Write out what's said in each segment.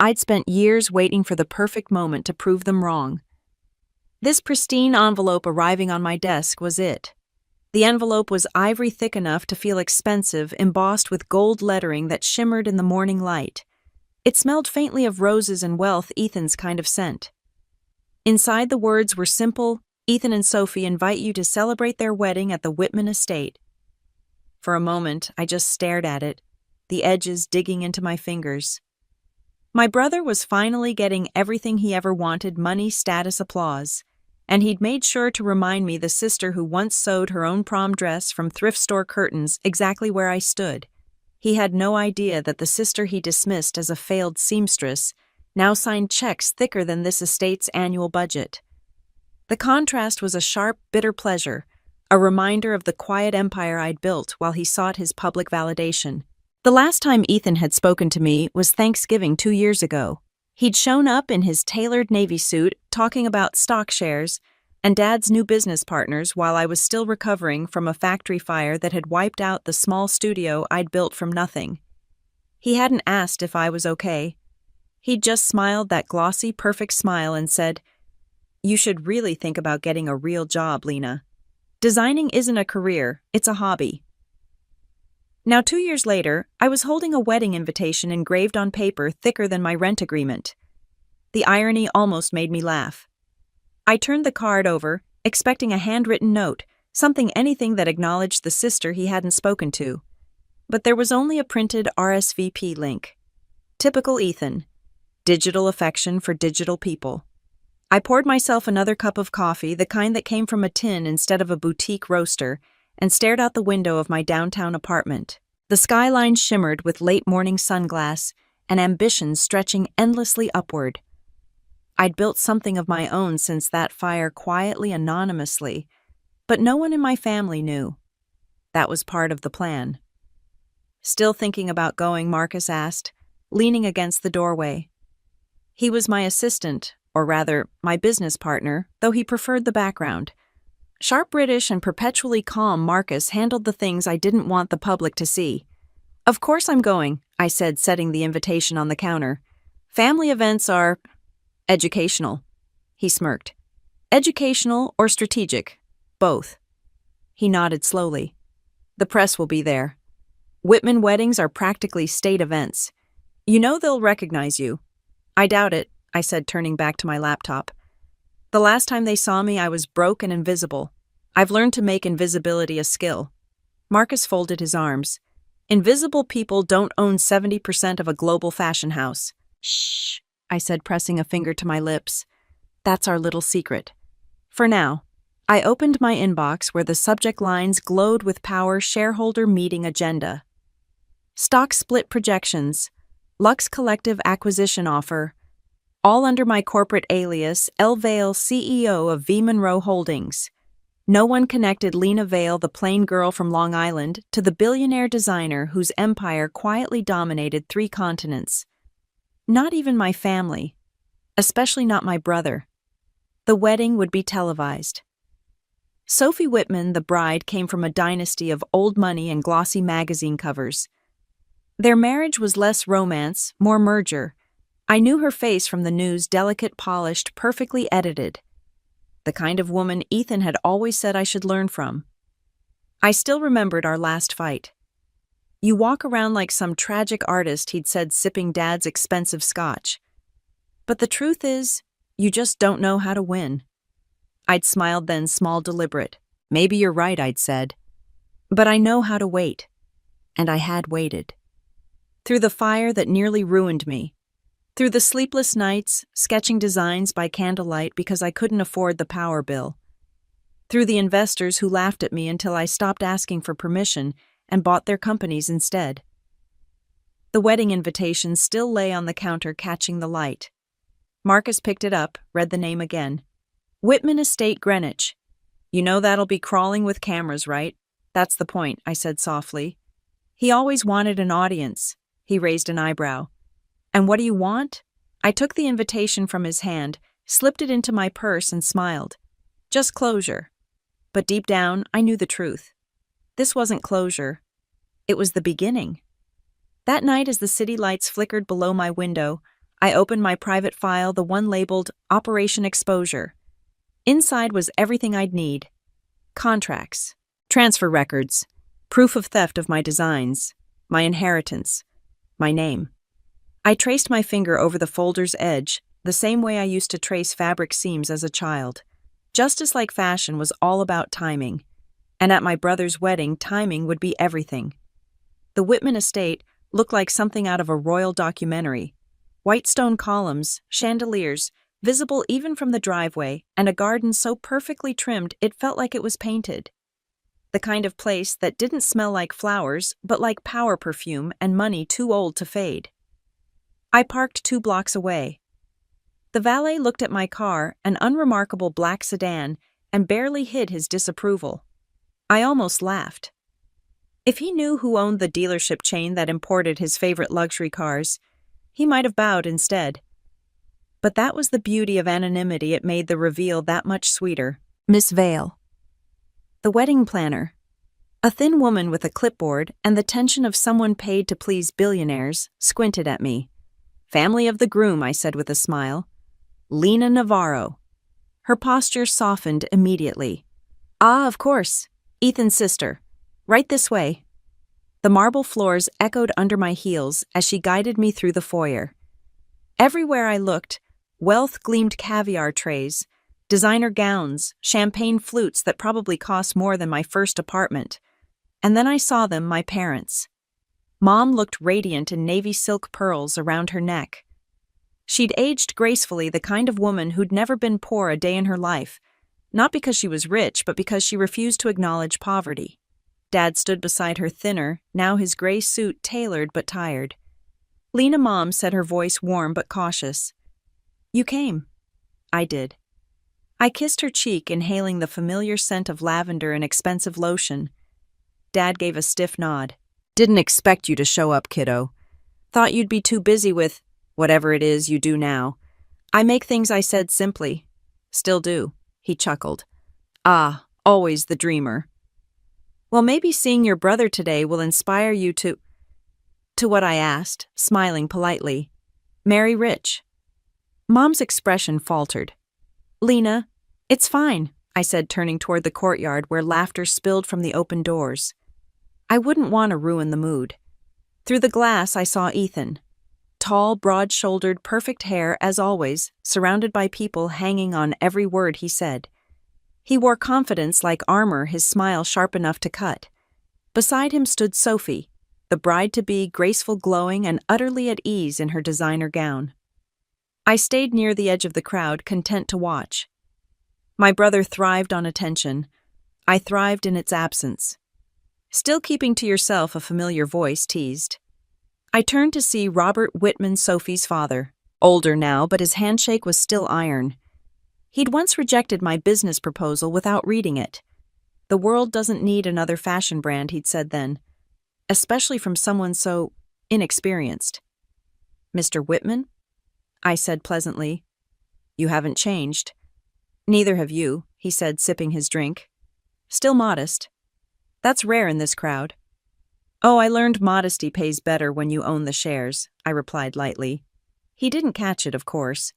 I'd spent years waiting for the perfect moment to prove them wrong. This pristine envelope arriving on my desk was it. The envelope was ivory thick enough to feel expensive, embossed with gold lettering that shimmered in the morning light. It smelled faintly of roses and wealth, Ethan's kind of scent. Inside the words were simple: Ethan and Sophie invite you to celebrate their wedding at the Whitman estate. For a moment, I just stared at it, the edges digging into my fingers. My brother was finally getting everything he ever wanted: money, status, applause. And he'd made sure to remind me, the sister who once sewed her own prom dress from thrift store curtains, exactly where I stood. He had no idea that the sister he dismissed as a failed seamstress now signed checks thicker than this estate's annual budget. The contrast was a sharp, bitter pleasure, a reminder of the quiet empire I'd built while he sought his public validation. The last time Ethan had spoken to me was Thanksgiving 2 years ago. He'd shown up in his tailored Navy suit, talking about stock shares and Dad's new business partners, while I was still recovering from a factory fire that had wiped out the small studio I'd built from nothing. He hadn't asked if I was okay. He'd just smiled that glossy, perfect smile and said, "You should really think about getting a real job, Lena. Designing isn't a career, it's a hobby." Now 2 years later, I was holding a wedding invitation engraved on paper thicker than my rent agreement. The irony almost made me laugh. I turned the card over, expecting a handwritten note, anything that acknowledged the sister he hadn't spoken to. But there was only a printed RSVP link. Typical Ethan. Digital affection for digital people. I poured myself another cup of coffee, the kind that came from a tin instead of a boutique roaster, and stared out the window of my downtown apartment. The skyline shimmered with late morning sunglass and ambitions stretching endlessly upward. I'd built something of my own since that fire, quietly, anonymously, but no one in my family knew. That was part of the plan. "Still thinking about going?" Marcus asked, leaning against the doorway. He was my assistant, or rather, my business partner, though he preferred the background. Sharp British and perpetually calm, Marcus handled the things I didn't want the public to see. "Of course I'm going," I said, setting the invitation on the counter. "Family events are educational." He smirked. "Educational or strategic? Both." He nodded slowly. "The press will be there. Whitman weddings are practically state events. You know they'll recognize you." "I doubt it," I said, turning back to my laptop. "The last time they saw me, I was broke and invisible. I've learned to make invisibility a skill." Marcus folded his arms. "Invisible people don't own 70% of a global fashion house." "Shh," I said, pressing a finger to my lips. "That's our little secret. For now." I opened my inbox, where the subject lines glowed with power: shareholder meeting agenda. Stock split projections. Lux Collective acquisition offer. All under my corporate alias, Elle Vale, CEO of V. Monroe Holdings. No one connected Lena Vale, the plain girl from Long Island, to the billionaire designer whose empire quietly dominated 3 continents. Not even my family, especially not my brother. The wedding would be televised. Sophie Whitman, the bride, came from a dynasty of old money and glossy magazine covers. Their marriage was less romance, more merger. I knew her face from the news, delicate, polished, perfectly edited. The kind of woman Ethan had always said I should learn from. I still remembered our last fight. "You walk around like some tragic artist," he'd said, sipping Dad's expensive scotch. "But the truth is, you just don't know how to win." I'd smiled then, small, deliberate. "Maybe you're right," I'd said. "But I know how to wait." And I had waited. Through the fire that nearly ruined me. Through the sleepless nights, sketching designs by candlelight because I couldn't afford the power bill. Through the investors who laughed at me until I stopped asking for permission and bought their companies instead. The wedding invitation still lay on the counter, catching the light. Marcus picked it up, read the name again. "Whitman Estate, Greenwich. You know that'll be crawling with cameras, right?" "That's the point," I said softly. He always wanted an audience. He raised an eyebrow. "And what do you want?" I took the invitation from his hand, slipped it into my purse, and smiled. "Just closure." But deep down, I knew the truth. This wasn't closure. It was the beginning. That night, as the city lights flickered below my window, I opened my private file, the one labeled Operation Exposure. Inside was everything I'd need: contracts, transfer records, proof of theft of my designs, my inheritance, my name. I traced my finger over the folder's edge, the same way I used to trace fabric seams as a child. Justice Like Fashion was all about timing, and at my brother's wedding, timing would be everything. The Whitman estate looked like something out of a royal documentary. White stone columns, chandeliers, visible even from the driveway, and a garden so perfectly trimmed it felt like it was painted. The kind of place that didn't smell like flowers, but like power perfume and money too old to fade. I parked 2 blocks away. The valet looked at my car, an unremarkable black sedan, and barely hid his disapproval. I almost laughed. If he knew who owned the dealership chain that imported his favorite luxury cars, he might have bowed instead. But that was the beauty of anonymity. It made the reveal that much sweeter. Miss Vale. The wedding planner. A thin woman with a clipboard and the tension of someone paid to please billionaires, squinted at me. Family of the groom, I said with a smile. Lena Navarro. Her posture softened immediately. Ah, of course. Ethan's sister. Right this way. The marble floors echoed under my heels as she guided me through the foyer. Everywhere I looked, wealth gleamed: caviar trays, designer gowns, champagne flutes that probably cost more than my first apartment. And then I saw them, my parents. Mom looked radiant in navy silk pearls around her neck. She'd aged gracefully, the kind of woman who'd never been poor a day in her life, not because she was rich, but because she refused to acknowledge poverty. Dad stood beside her, thinner, now his gray suit tailored but tired. Lena, Mom said, her voice warm but cautious. You came. I did. I kissed her cheek, inhaling the familiar scent of lavender and expensive lotion. Dad gave a stiff nod. Didn't expect you to show up, kiddo. Thought you'd be too busy with whatever it is you do now. I make things, I said simply. Still do, he chuckled. Ah, always the dreamer. Well, maybe seeing your brother today will inspire you to what, I asked, smiling politely. Marry rich. Mom's expression faltered. Lena, it's fine, I said, turning toward the courtyard where laughter spilled from the open doors. I wouldn't want to ruin the mood. Through the glass, I saw Ethan. Tall, broad-shouldered, perfect hair, as always, surrounded by people hanging on every word he said. He wore confidence like armor, his smile sharp enough to cut. Beside him stood Sophie, the bride-to-be, graceful, glowing, and utterly at ease in her designer gown. I stayed near the edge of the crowd, content to watch. My brother thrived on attention. I thrived in its absence. Still keeping to yourself, a familiar voice teased. I turned to see Robert Whitman, Sophie's father. Older now, but his handshake was still iron. He'd once rejected my business proposal without reading it. The world doesn't need another fashion brand, he'd said then, especially from someone so inexperienced. Mr. Whitman? I said pleasantly. You haven't changed. Neither have you, he said, sipping his drink. Still modest. That's rare in this crowd. Oh, I learned modesty pays better when you own the shares, I replied lightly. He didn't catch it, of course.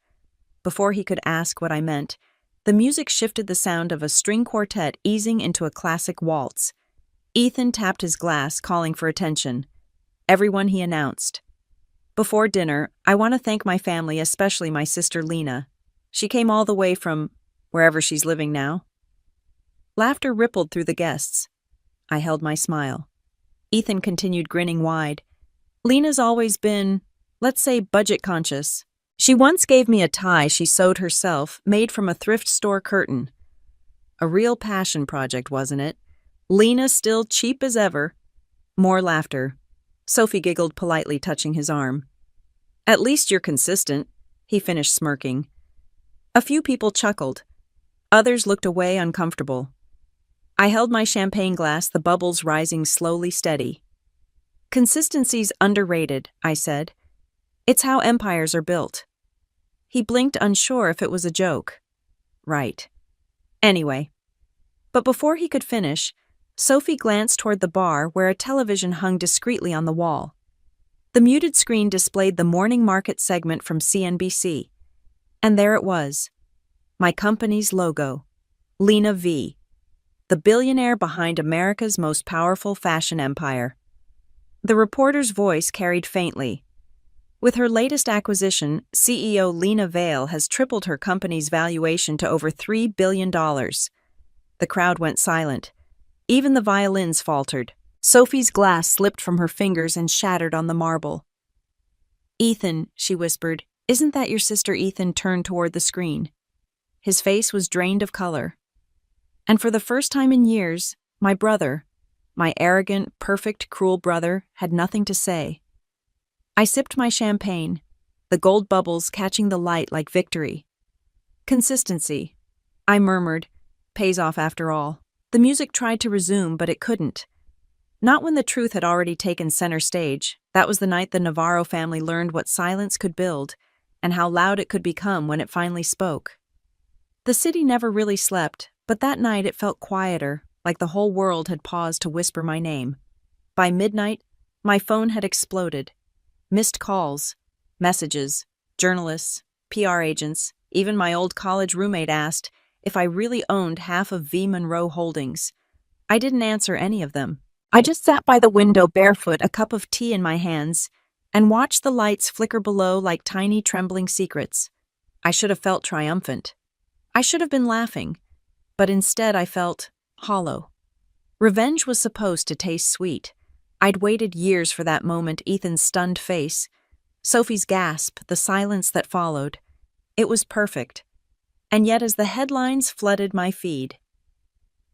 Before he could ask what I meant, the music shifted, the sound of a string quartet easing into a classic waltz. Ethan tapped his glass, calling for attention. Everyone, he announced. Before dinner, I want to thank my family, especially my sister Lena. She came all the way from wherever she's living now. Laughter rippled through the guests. I held my smile. Ethan continued, grinning wide. Lena's always been, let's say, budget conscious. She once gave me a tie she sewed herself, made from a thrift store curtain. A real passion project, wasn't it? Lena still cheap as ever. More laughter. Sophie giggled politely, touching his arm. At least you're consistent, he finished, smirking. A few people chuckled. Others looked away, uncomfortable. I held my champagne glass, the bubbles rising slowly, steady. Consistency's underrated, I said. It's how empires are built. He blinked, unsure if it was a joke. Right. Anyway. But before he could finish, Sophie glanced toward the bar where a television hung discreetly on the wall. The muted screen displayed the morning market segment from CNBC. And there it was. My company's logo. Lena V. The billionaire behind America's most powerful fashion empire. The reporter's voice carried faintly. With her latest acquisition, CEO Lena Vale has tripled her company's valuation to over $3 billion. The crowd went silent. Even the violins faltered. Sophie's glass slipped from her fingers and shattered on the marble. "Ethan," she whispered, "isn't that your sister?" Ethan turned toward the screen. His face was drained of color. And for the first time in years, my brother, my arrogant, perfect, cruel brother, had nothing to say. I sipped my champagne, the gold bubbles catching the light like victory. Consistency, I murmured, pays off after all. The music tried to resume, but it couldn't. Not when the truth had already taken center stage. That was the night the Navarro family learned what silence could build, and how loud it could become when it finally spoke. The city never really slept, but that night it felt quieter, like the whole world had paused to whisper my name. By midnight, my phone had exploded. Missed calls, messages, journalists, PR agents, even my old college roommate asked if I really owned half of V. Monroe Holdings. I didn't answer any of them. I just sat by the window barefoot, a cup of tea in my hands, and watched the lights flicker below like tiny trembling secrets. I should have felt triumphant. I should have been laughing, but instead I felt hollow. Revenge was supposed to taste sweet. I'd waited years for that moment, Ethan's stunned face, Sophie's gasp, the silence that followed. It was perfect. And yet as the headlines flooded my feed,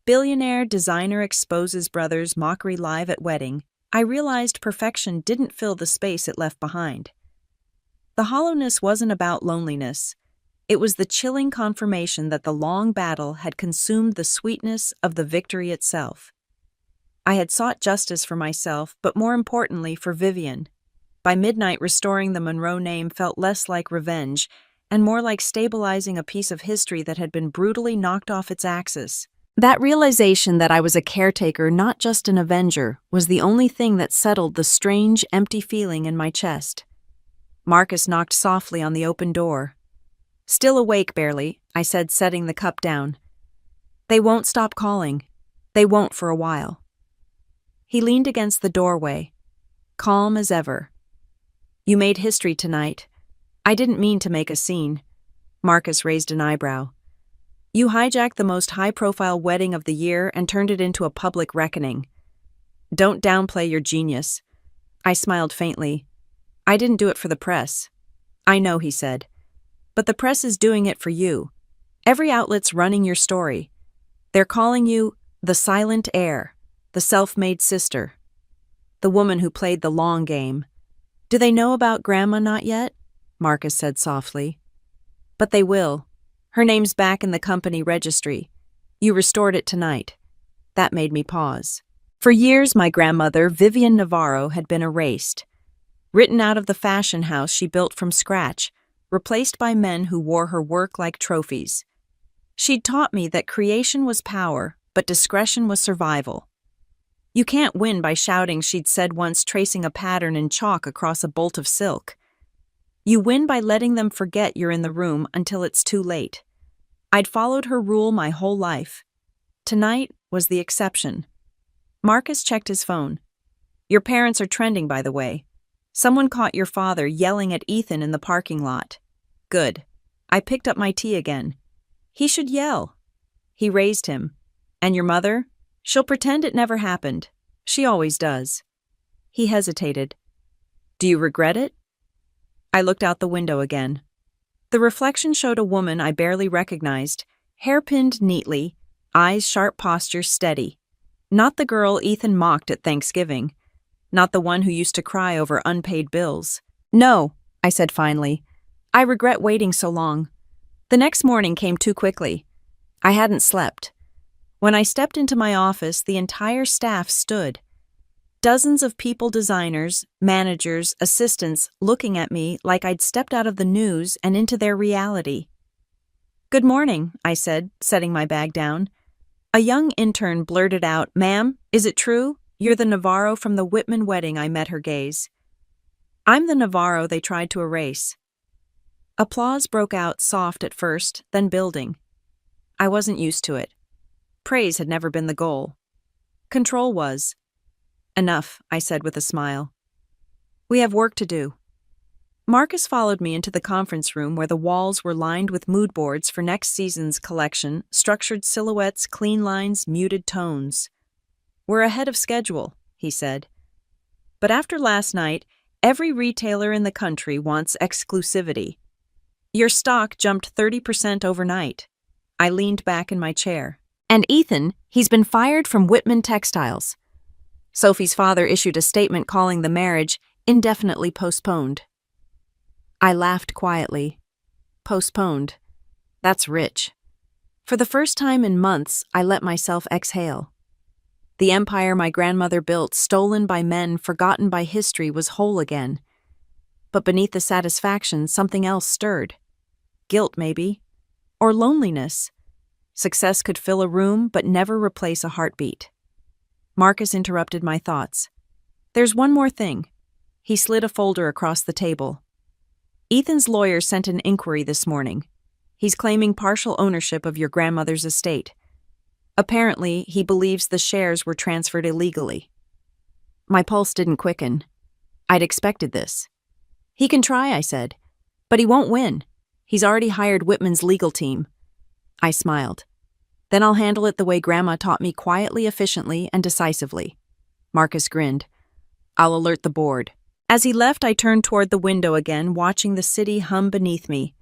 "Billionaire designer exposes brothers mockery live at wedding," I realized perfection didn't fill the space it left behind. The hollowness wasn't about loneliness. It was the chilling confirmation that the long battle had consumed the sweetness of the victory itself. I had sought justice for myself, but more importantly for Vivian. By midnight, restoring the Monroe name felt less like revenge and more like stabilizing a piece of history that had been brutally knocked off its axis. That realization that I was a caretaker, not just an avenger, was the only thing that settled the strange, empty feeling in my chest. Marcus knocked softly on the open door. "Still awake, barely," I said, setting the cup down. "They won't stop calling. They won't for a while." He leaned against the doorway, calm as ever. "You made history tonight. I didn't mean to make a scene." Marcus raised an eyebrow. "You hijacked the most high-profile wedding of the year and turned it into a public reckoning. Don't downplay your genius." I smiled faintly. "I didn't do it for the press." "I know," he said. "But the press is doing it for you. Every outlet's running your story. They're calling you the silent heir, the self-made sister, the woman who played the long game. Do they know about Grandma? Not yet," Marcus said softly. "But they will. Her name's back in the company registry. You restored it tonight." That made me pause. For years, my grandmother, Vivian Navarro, had been erased, written out of the fashion house she built from scratch, replaced by men who wore her work like trophies. She'd taught me that creation was power, but discretion was survival. "You can't win by shouting," she'd said once, tracing a pattern in chalk across a bolt of silk. "You win by letting them forget you're in the room until it's too late." I'd followed her rule my whole life. Tonight was the exception. Marcus checked his phone. "Your parents are trending, by the way. Someone caught your father yelling at Ethan in the parking lot." "Good." I picked up my tea again. "He should yell." He raised him. "And your mother? She'll pretend it never happened. She always does." He hesitated. "Do you regret it?" I looked out the window again. The reflection showed a woman I barely recognized, hair-pinned neatly, eyes sharp, posture steady. Not the girl Ethan mocked at Thanksgiving. Not the one who used to cry over unpaid bills. "No," I said finally. "I regret waiting so long." The next morning came too quickly. I hadn't slept. When I stepped into my office, the entire staff stood. Dozens of people, designers, managers, assistants, looking at me like I'd stepped out of the news and into their reality. "Good morning," I said, setting my bag down. A young intern blurted out, "Ma'am, is it true? You're the Navarro from the Whitman wedding." I met her gaze. I'm the Navarro they tried to erase. Applause broke out, soft at first, then building. I wasn't used to it. Praise had never been the goal. Control was. Enough, I said with a smile. We have work to do. Marcus followed me into the conference room where the walls were lined with mood boards for next season's collection, structured silhouettes, clean lines, muted tones. We're ahead of schedule, he said. But after last night, every retailer in the country wants exclusivity. Your stock jumped 30% overnight. I leaned back in my chair. And Ethan, he's been fired from Whitman Textiles. Sophie's father issued a statement calling the marriage indefinitely postponed. I laughed quietly. Postponed. That's rich. For the first time in months, I let myself exhale. The empire my grandmother built, stolen by men, forgotten by history, was whole again. But beneath the satisfaction, something else stirred. Guilt, maybe. Or loneliness. Success could fill a room, but never replace a heartbeat. Marcus interrupted my thoughts. There's one more thing. He slid a folder across the table. Ethan's lawyer sent an inquiry this morning. He's claiming partial ownership of your grandmother's estate. Apparently, he believes the shares were transferred illegally. My pulse didn't quicken. I'd expected this. He can try, I said. But he won't win. He's already hired Whitman's legal team. I smiled. Then I'll handle it the way Grandma taught me, quietly, efficiently, and decisively. Marcus grinned. I'll alert the board. As he left, I turned toward the window again, watching the city hum beneath me.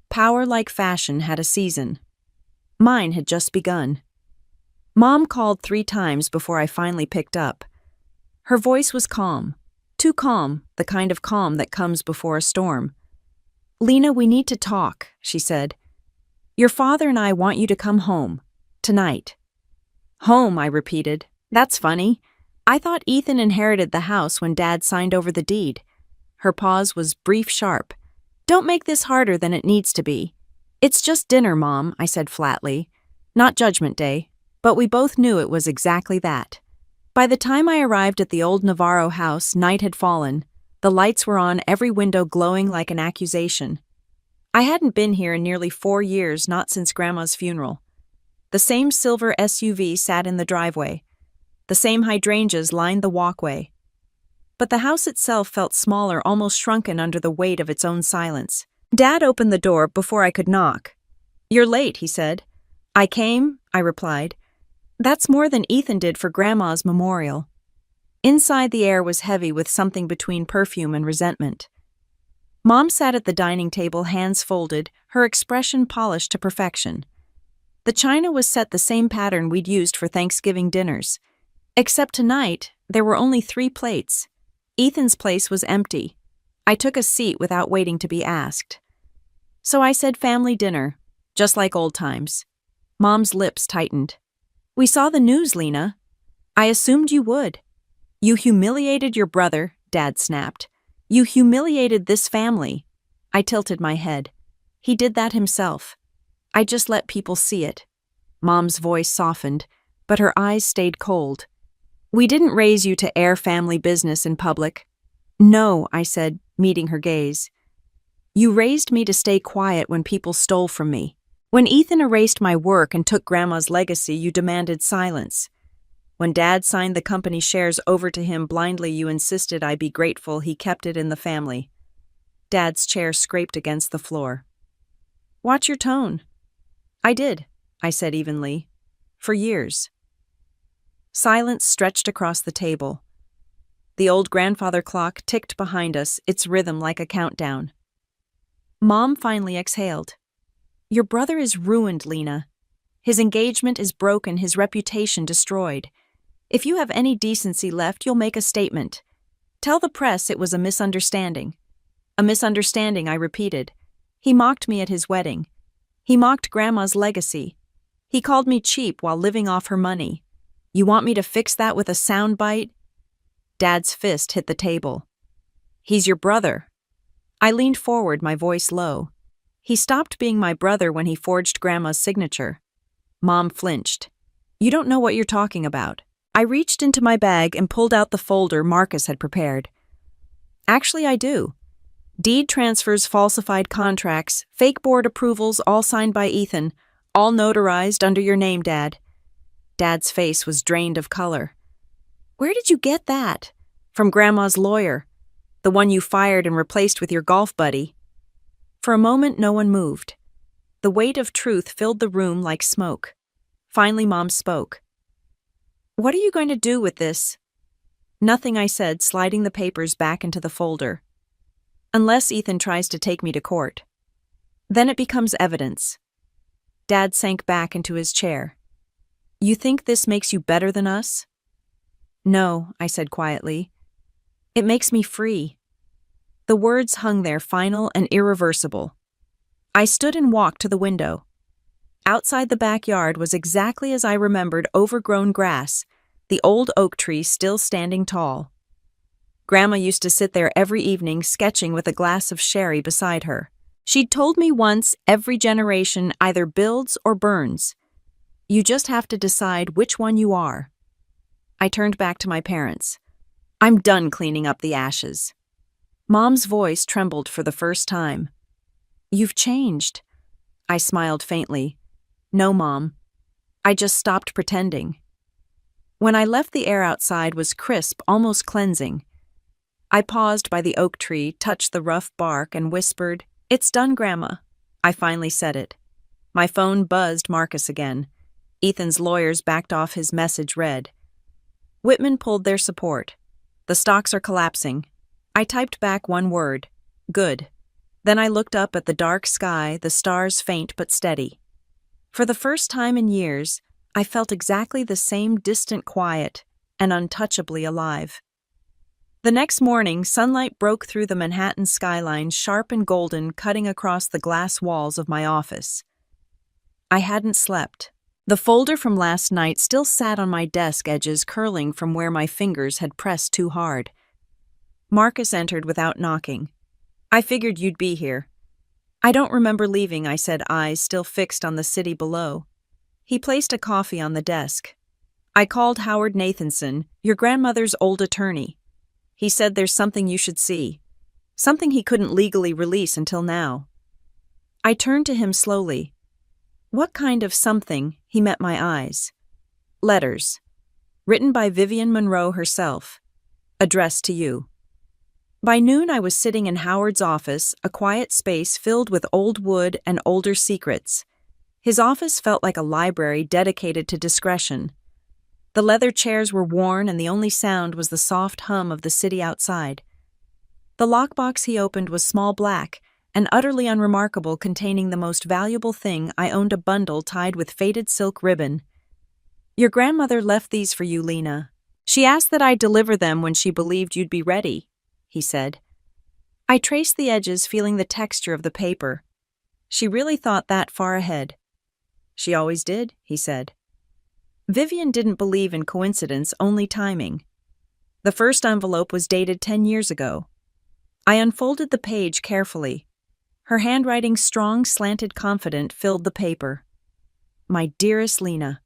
Power, like fashion, had a season. Mine had just begun. Mom called 3 times before I finally picked up. Her voice was calm. Too calm, the kind of calm that comes before a storm. Lena, we need to talk, she said. Your father and I want you to come home. Tonight. Home, I repeated. That's funny. I thought Ethan inherited the house when Dad signed over the deed. Her pause was brief, sharp. Don't make this harder than it needs to be. It's just dinner, Mom, I said flatly. Not Judgment Day. But we both knew it was exactly that. By the time I arrived at the old Navarro house, night had fallen. The lights were on, every window glowing like an accusation. I hadn't been here in nearly 4 years, not since Grandma's funeral. The same silver SUV sat in the driveway. The same hydrangeas lined the walkway. But the house itself felt smaller, almost shrunken under the weight of its own silence. Dad opened the door before I could knock. You're late, he said. I came, I replied. That's more than Ethan did for Grandma's memorial. Inside, the air was heavy with something between perfume and resentment. Mom sat at the dining table, hands folded, her expression polished to perfection. The china was set the same pattern we'd used for Thanksgiving dinners. Except tonight, there were only 3 plates. Ethan's place was empty. I took a seat without waiting to be asked. So I said family dinner, just like old times. Mom's lips tightened. We saw the news, Lena. I assumed you would. You humiliated your brother, Dad snapped. You humiliated this family. I tilted my head. He did that himself. I just let people see it. Mom's voice softened, but her eyes stayed cold. We didn't raise you to air family business in public. No, I said, meeting her gaze. You raised me to stay quiet when people stole from me. When Ethan erased my work and took Grandma's legacy, you demanded silence. When Dad signed the company shares over to him blindly, you insisted I be grateful he kept it in the family. Dad's chair scraped against the floor. Watch your tone. I did, I said evenly. For years. Silence stretched across the table. The old grandfather clock ticked behind us, its rhythm like a countdown. Mom finally exhaled. Your brother is ruined, Lena. His engagement is broken, his reputation destroyed. If you have any decency left, you'll make a statement. Tell the press it was a misunderstanding. A misunderstanding, I repeated. He mocked me at his wedding. He mocked Grandma's legacy. He called me cheap while living off her money. You want me to fix that with a soundbite? Dad's fist hit the table. He's your brother. I leaned forward, my voice low. He stopped being my brother when he forged Grandma's signature. Mom flinched. You don't know what you're talking about. I reached into my bag and pulled out the folder Marcus had prepared. Actually, I do. Deed transfers, falsified contracts, fake board approvals, all signed by Ethan, all notarized under your name, Dad. Dad's face was drained of color. Where did you get that? From Grandma's lawyer, the one you fired and replaced with your golf buddy. For a moment, no one moved. The weight of truth filled the room like smoke. Finally, Mom spoke. What are you going to do with this? Nothing, I said, sliding the papers back into the folder. Unless Ethan tries to take me to court. Then it becomes evidence. Dad sank back into his chair. You think this makes you better than us? No, I said quietly. It makes me free. The words hung there, final and irreversible. I stood and walked to the window. Outside the backyard was exactly as I remembered: overgrown grass, the old oak tree still standing tall. Grandma used to sit there every evening sketching with a glass of sherry beside her. She'd told me once, every generation either builds or burns. You just have to decide which one you are. I turned back to my parents. I'm done cleaning up the ashes. Mom's voice trembled for the first time. You've changed. I smiled faintly. No, Mom. I just stopped pretending. When I left, the air outside was crisp, almost cleansing. I paused by the oak tree, touched the rough bark, and whispered, It's done, Grandma. I finally said it. My phone buzzed Marcus again. Ethan's lawyers backed off. His message read, Whitman pulled their support. The stocks are collapsing. I typed back one word, good. Then I looked up at the dark sky, the stars faint but steady. For the first time in years, I felt exactly the same distant quiet and untouchably alive. The next morning, sunlight broke through the Manhattan skyline, sharp and golden, cutting across the glass walls of my office. I hadn't slept. The folder from last night still sat on my desk, edges curling from where my fingers had pressed too hard. Marcus entered without knocking. I figured you'd be here. I don't remember leaving, I said, eyes still fixed on the city below. He placed a coffee on the desk. I called Howard Nathanson, your grandmother's old attorney. He said there's something you should see. Something he couldn't legally release until now. I turned to him slowly. What kind of something? He met my eyes. Letters. Written by Vivian Monroe herself. Addressed to you. By noon, I was sitting in Howard's office, a quiet space filled with old wood and older secrets. His office felt like a library dedicated to discretion. The leather chairs were worn, and the only sound was the soft hum of the city outside. The lockbox he opened was small, black, and utterly unremarkable, containing the most valuable thing. I owned a bundle tied with faded silk ribbon. Your grandmother left these for you, Lena. She asked that I deliver them when she believed you'd be ready, he said. I traced the edges, feeling the texture of the paper. She really thought that far ahead. She always did, he said. Vivian didn't believe in coincidence, only timing. The first envelope was dated 10 years ago. I unfolded the page carefully. Her handwriting, strong, slanted, confident, filled the paper. My dearest Lena,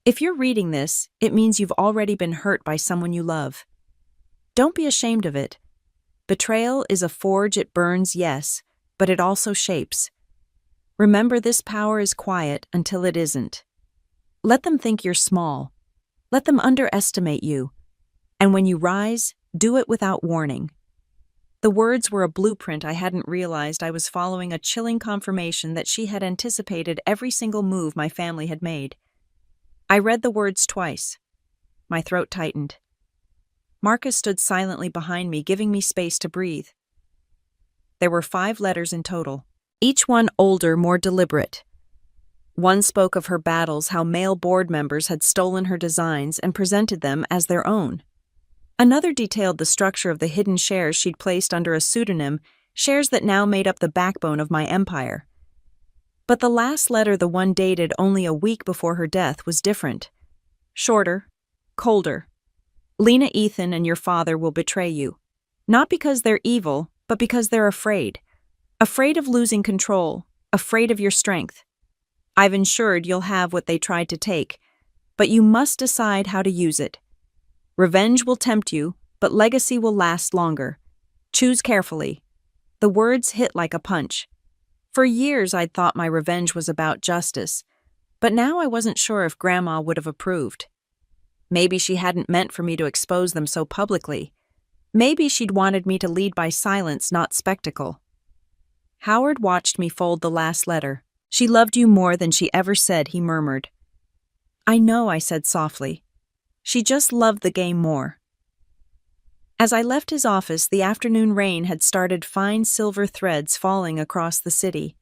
if you're reading this, it means you've already been hurt by someone you love. Don't be ashamed of it. Betrayal is a forge. It burns, yes, but it also shapes. Remember, this power is quiet until it isn't. Let them think you're small. Let them underestimate you. And when you rise, do it without warning. The words were a blueprint. I hadn't realized I was following, a chilling confirmation that she had anticipated every single move my family had made. I read the words twice. My throat tightened. Marcus stood silently behind me, giving me space to breathe. There were 5 letters in total, each one older, more deliberate. One spoke of her battles, how male board members had stolen her designs and presented them as their own. Another detailed the structure of the hidden shares she'd placed under a pseudonym, shares that now made up the backbone of my empire. But the last letter, the one dated only a week before her death, was different. Shorter, colder. Lena, Ethan and your father will betray you. Not because they're evil, but because they're afraid. Afraid of losing control, afraid of your strength. I've ensured you'll have what they tried to take, but you must decide how to use it. Revenge will tempt you, but legacy will last longer. Choose carefully. The words hit like a punch. For years I'd thought my revenge was about justice, but now I wasn't sure if Grandma would have approved. Maybe she hadn't meant for me to expose them so publicly. Maybe she'd wanted me to lead by silence, not spectacle. Howard watched me fold the last letter. She loved you more than she ever said, he murmured. I know, I said softly. She just loved the game more. As I left his office, the afternoon rain had started fine silver threads falling across the city.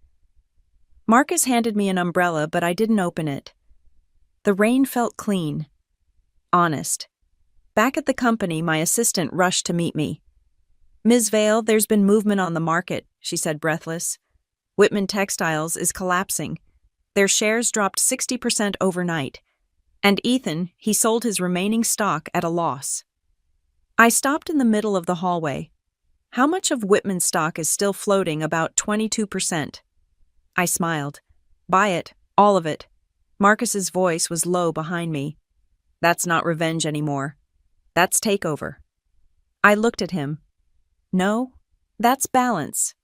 Marcus handed me an umbrella, but I didn't open it. The rain felt clean. Honest. Back at the company, my assistant rushed to meet me. Ms. Vale, there's been movement on the market, she said, breathless. Whitman Textiles is collapsing. Their shares dropped 60% overnight. And Ethan, he sold his remaining stock at a loss. I stopped in the middle of the hallway. How much of Whitman stock is still floating? About 22%. I smiled. Buy it, all of it. Marcus's voice was low behind me. That's not revenge anymore. That's takeover. I looked at him. No, that's balance.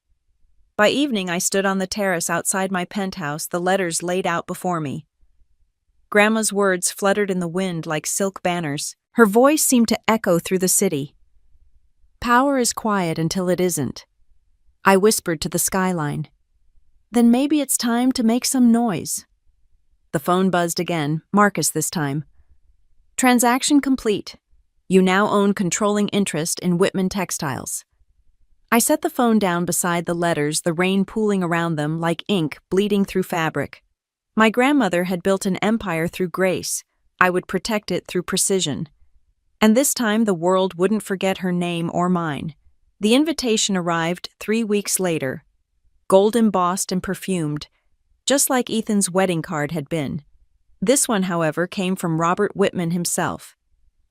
By evening, I stood on the terrace outside my penthouse, the letters laid out before me. Grandma's words fluttered in the wind like silk banners. Her voice seemed to echo through the city. Power is quiet until it isn't. I whispered to the skyline. Then maybe it's time to make some noise. The phone buzzed again, Marcus this time. Transaction complete. You now own controlling interest in Whitman Textiles. I set the phone down beside the letters, the rain pooling around them like ink bleeding through fabric. My grandmother had built an empire through grace. I would protect it through precision. And this time the world wouldn't forget her name or mine. The invitation arrived 3 weeks later, gold embossed and perfumed, just like Ethan's wedding card had been. This one, however, came from Robert Whitman himself.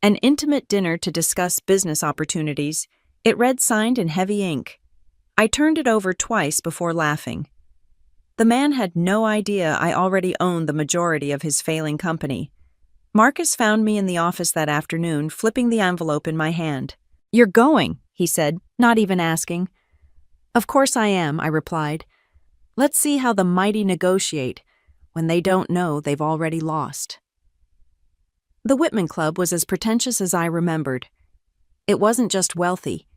An intimate dinner to discuss business opportunities. It read signed in heavy ink. I turned it over twice before laughing. The man had no idea I already owned the majority of his failing company. Marcus found me in the office that afternoon, flipping the envelope in my hand. You're going, he said, not even asking. Of course I am, I replied. Let's see how the mighty negotiate when they don't know they've already lost. The Whitman Club was as pretentious as I remembered. It wasn't just wealthy.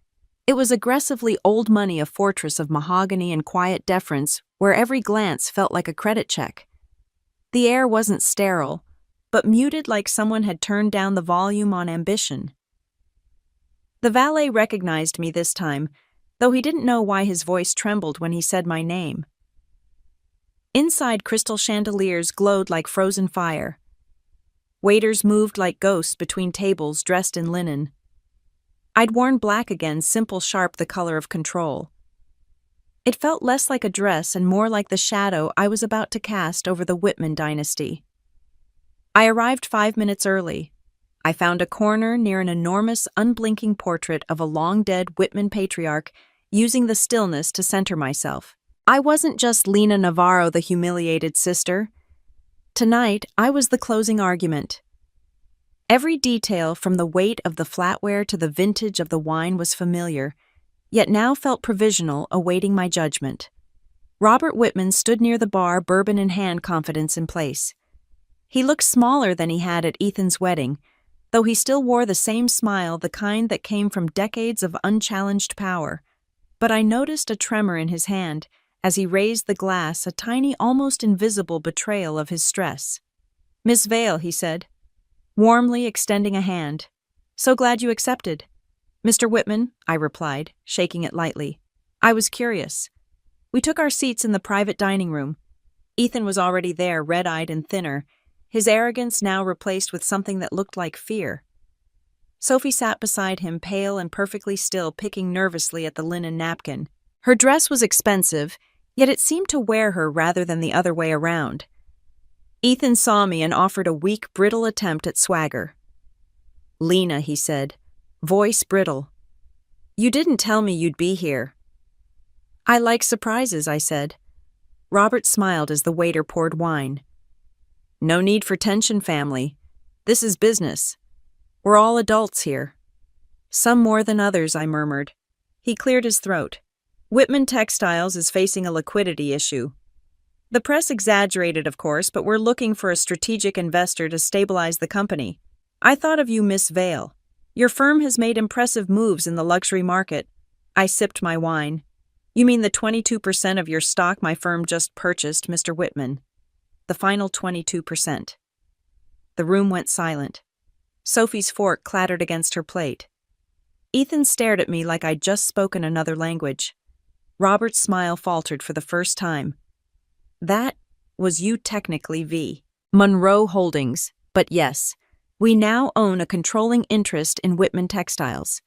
It was aggressively old money, a fortress of mahogany and quiet deference where every glance felt like a credit check. The air wasn't sterile, but muted like someone had turned down the volume on ambition. The valet recognized me this time, though he didn't know why his voice trembled when he said my name. Inside, crystal chandeliers glowed like frozen fire. Waiters moved like ghosts between tables dressed in linen. I'd worn black again, simple, sharp, the color of control. It felt less like a dress and more like the shadow I was about to cast over the Whitman dynasty. I arrived 5 minutes early. I found a corner near an enormous, unblinking portrait of a long-dead Whitman patriarch, using the stillness to center myself. I wasn't just Lena Navarro, the humiliated sister. Tonight, I was the closing argument. Every detail, from the weight of the flatware to the vintage of the wine, was familiar, yet now felt provisional, awaiting my judgment. Robert Whitman stood near the bar, bourbon in hand, confidence in place. He looked smaller than he had at Ethan's wedding, though he still wore the same smile, the kind that came from decades of unchallenged power. But I noticed a tremor in his hand as he raised the glass, a tiny, almost invisible betrayal of his stress. Miss Vale, he said, warmly extending a hand. So glad you accepted. Mr. Whitman, I replied, shaking it lightly. I was curious. We took our seats in the private dining room. Ethan was already there, red-eyed and thinner, his arrogance now replaced with something that looked like fear. Sophie sat beside him, pale and perfectly still, picking nervously at the linen napkin. Her dress was expensive, yet it seemed to wear her rather than the other way around. Ethan saw me and offered a weak, brittle attempt at swagger. Lena, he said, voice brittle. You didn't tell me you'd be here. I like surprises, I said. Robert smiled as the waiter poured wine. No need for tension, family. This is business. We're all adults here. Some more than others, I murmured. He cleared his throat. Whitman Textiles is facing a liquidity issue. The press exaggerated, of course, but we're looking for a strategic investor to stabilize the company. I thought of you, Miss Vale. Your firm has made impressive moves in the luxury market. I sipped my wine. You mean the 22% of your stock my firm just purchased, Mr. Whitman? The final 22%. The room went silent. Sophie's fork clattered against her plate. Ethan stared at me like I'd just spoken another language. Robert's smile faltered for the first time. That was you technically, V. Monroe Holdings, but yes, we now own a controlling interest in Whitman Textiles.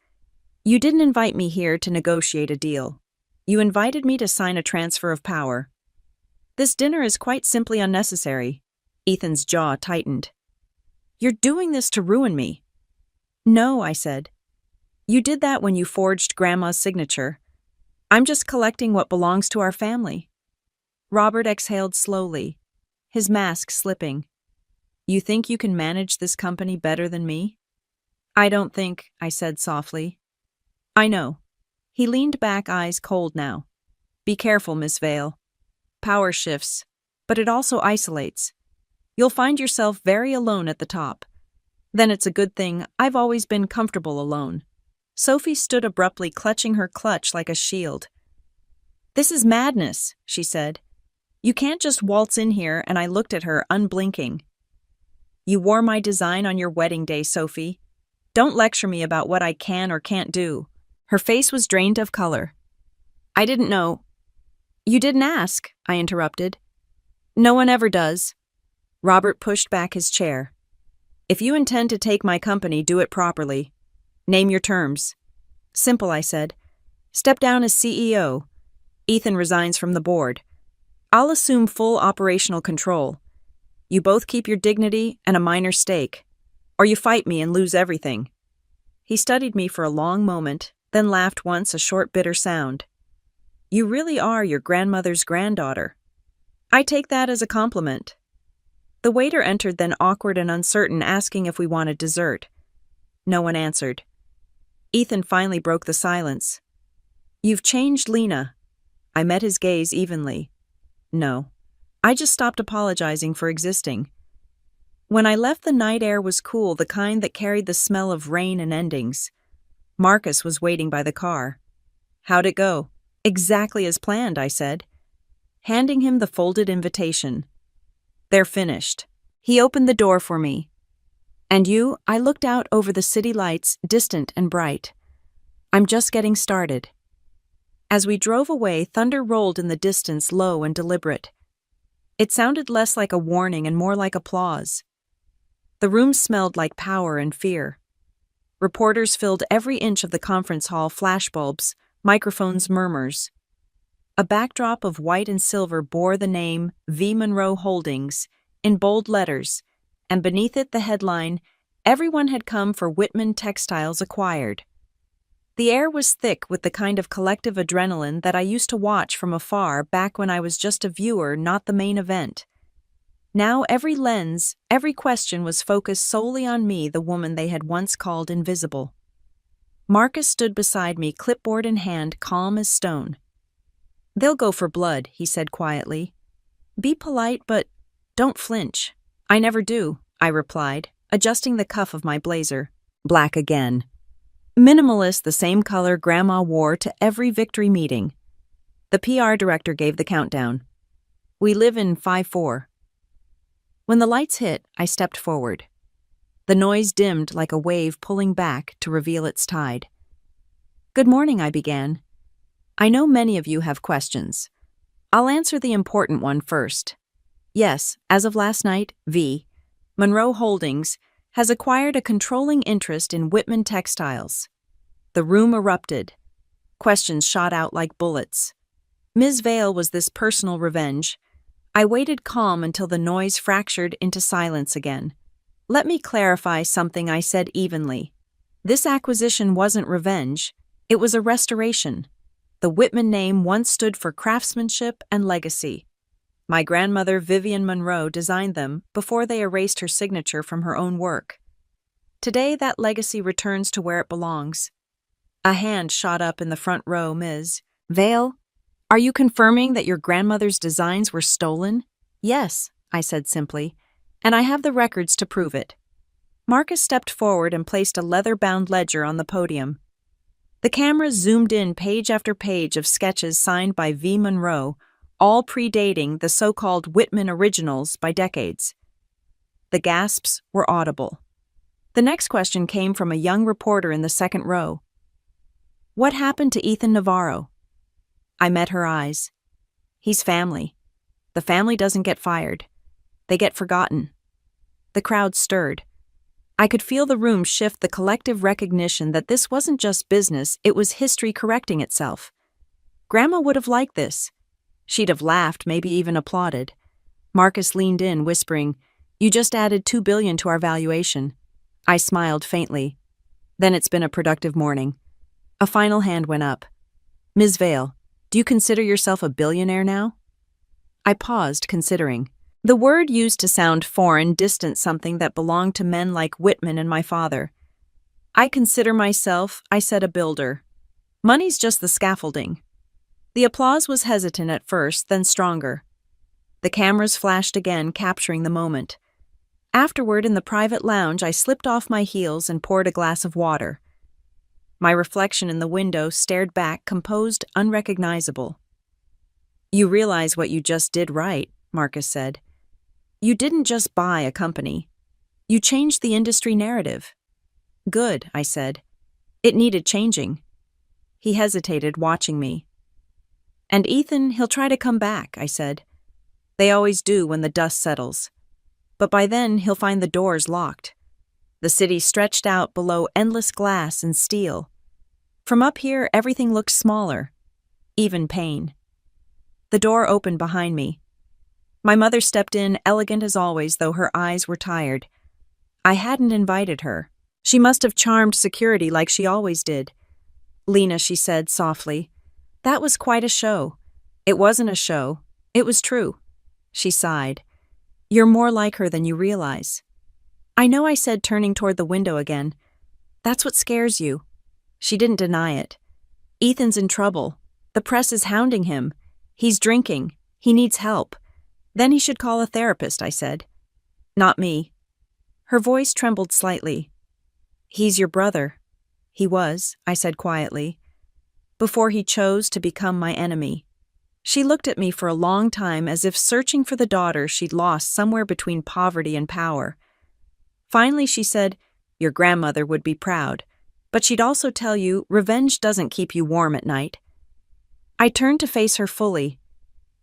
You didn't invite me here to negotiate a deal. You invited me to sign a transfer of power. This dinner is quite simply unnecessary. Ethan's jaw tightened. You're doing this to ruin me. No, I said. You did that when you forged Grandma's signature. I'm just collecting what belongs to our family. Robert exhaled slowly, his mask slipping. You think you can manage this company better than me? I don't think, I said softly. I know. He leaned back, eyes cold now. Be careful, Miss Vale. Power shifts, but it also isolates. You'll find yourself very alone at the top. Then it's a good thing I've always been comfortable alone. Sophie stood abruptly, clutching her clutch like a shield. This is madness, she said. You can't just waltz in here, and I looked at her, unblinking. You wore my design on your wedding day, Sophie. Don't lecture me about what I can or can't do. Her face was drained of color. I didn't know. You didn't ask, I interrupted. No one ever does. Robert pushed back his chair. If you intend to take my company, do it properly. Name your terms. Simple, I said. Step down as CEO. Ethan resigns from the board. I'll assume full operational control. You both keep your dignity and a minor stake, or you fight me and lose everything. He studied me for a long moment, then laughed once, a short bitter sound. You really are your grandmother's granddaughter. I take that as a compliment. The waiter entered, then awkward and uncertain, asking if we wanted dessert. No one answered. Ethan finally broke the silence. You've changed, Lena. I met his gaze evenly. No. I just stopped apologizing for existing. When I left, the night air was cool, the kind that carried the smell of rain and endings. Marcus was waiting by the car. How'd it go? Exactly as planned, I said, handing him the folded invitation. They're finished. He opened the door for me. And you? I looked out over the city lights, distant and bright. I'm just getting started. As we drove away, thunder rolled in the distance, low and deliberate. It sounded less like a warning and more like applause. The room smelled like power and fear. Reporters filled every inch of the conference hall, flashbulbs, microphones, murmurs. A backdrop of white and silver bore the name V. Monroe Holdings in bold letters, and beneath it the headline, Everyone had come for Whitman Textiles acquired. The air was thick with the kind of collective adrenaline that I used to watch from afar back when I was just a viewer, not the main event. Now every lens, every question was focused solely on me, the woman they had once called invisible. Marcus stood beside me, clipboard in hand, calm as stone. They'll go for blood, he said quietly. Be polite, but don't flinch. I never do, I replied, adjusting the cuff of my blazer. Black again. Minimalist, the same color Grandma wore to every victory meeting. The PR director gave the countdown. We live in 5-4. When the lights hit, I stepped forward. The noise dimmed like a wave pulling back to reveal its tide. Good morning, I began. I know many of you have questions. I'll answer the important one first. Yes, as of last night, V. Monroe Holdings has acquired a controlling interest in Whitman Textiles. The room erupted. Questions shot out like bullets. Ms. Vale, was this personal revenge? I waited calm until the noise fractured into silence again. Let me clarify something, I said evenly. This acquisition wasn't revenge. It was a restoration. The Whitman name once stood for craftsmanship and legacy. My grandmother, Vivian Monroe, designed them before they erased her signature from her own work. Today, that legacy returns to where it belongs. A hand shot up in the front row. Ms. Vale, are you confirming that your grandmother's designs were stolen? Yes, I said simply, and I have the records to prove it. Marcus stepped forward and placed a leather-bound ledger on the podium. The camera zoomed in page after page of sketches signed by V. Monroe, all predating the so-called Whitman originals by decades. The gasps were audible. The next question came from a young reporter in the second row. What happened to Ethan Navarro? I met her eyes. He's family. The family doesn't get fired. They get forgotten. The crowd stirred. I could feel the room shift, the collective recognition that this wasn't just business, it was history correcting itself. Grandma would have liked this. She'd have laughed, maybe even applauded. Marcus leaned in, whispering, "You just added $2 billion to our valuation." I smiled faintly. Then it's been a productive morning. A final hand went up. Ms. Vale, do you consider yourself a billionaire now? I paused, considering. The word used to sound foreign, distant, something that belonged to men like Whitman and my father. I consider myself, I said, a builder. Money's just the scaffolding. The applause was hesitant at first, then stronger. The cameras flashed again, capturing the moment. Afterward, in the private lounge, I slipped off my heels and poured a glass of water. My reflection in the window stared back, composed, unrecognizable. You realize what you just did, right? Marcus said. You didn't just buy a company. You changed the industry narrative. Good, I said. It needed changing. He hesitated, watching me. And Ethan, he'll try to come back, I said. They always do when the dust settles. But by then, he'll find the doors locked. The city stretched out below, endless glass and steel. From up here, everything looked smaller, even pain. The door opened behind me. My mother stepped in, elegant as always, though her eyes were tired. I hadn't invited her. She must have charmed security like she always did. Lena, she said softly, that was quite a show. It wasn't a show. It was true. She sighed. You're more like her than you realize. I know, I said, turning toward the window again. That's what scares you. She didn't deny it. Ethan's in trouble. The press is hounding him. He's drinking. He needs help. Then he should call a therapist, I said. Not me. Her voice trembled slightly. He's your brother. He was, I said quietly, before he chose to become my enemy. She looked at me for a long time, as if searching for the daughter she'd lost somewhere between poverty and power. Finally, she said, your grandmother would be proud, but she'd also tell you revenge doesn't keep you warm at night. I turned to face her fully.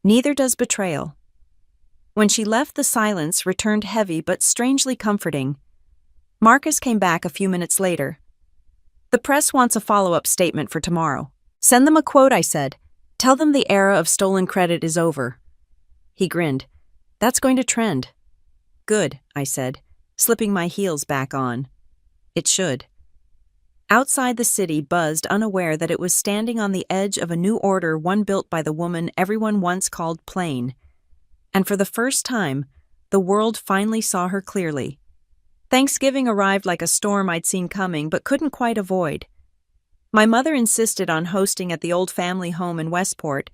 Neither does betrayal. When she left, the silence returned heavy but strangely comforting. Marcus came back a few minutes later. The press wants a follow-up statement for tomorrow. Send them a quote, I said. Tell them the era of stolen credit is over. He grinned. That's going to trend. Good, I said, slipping my heels back on. It should. Outside, the city buzzed, unaware that it was standing on the edge of a new order, one built by the woman everyone once called plain. And for the first time, the world finally saw her clearly. Thanksgiving arrived like a storm I'd seen coming but couldn't quite avoid. My mother insisted on hosting at the old family home in Westport,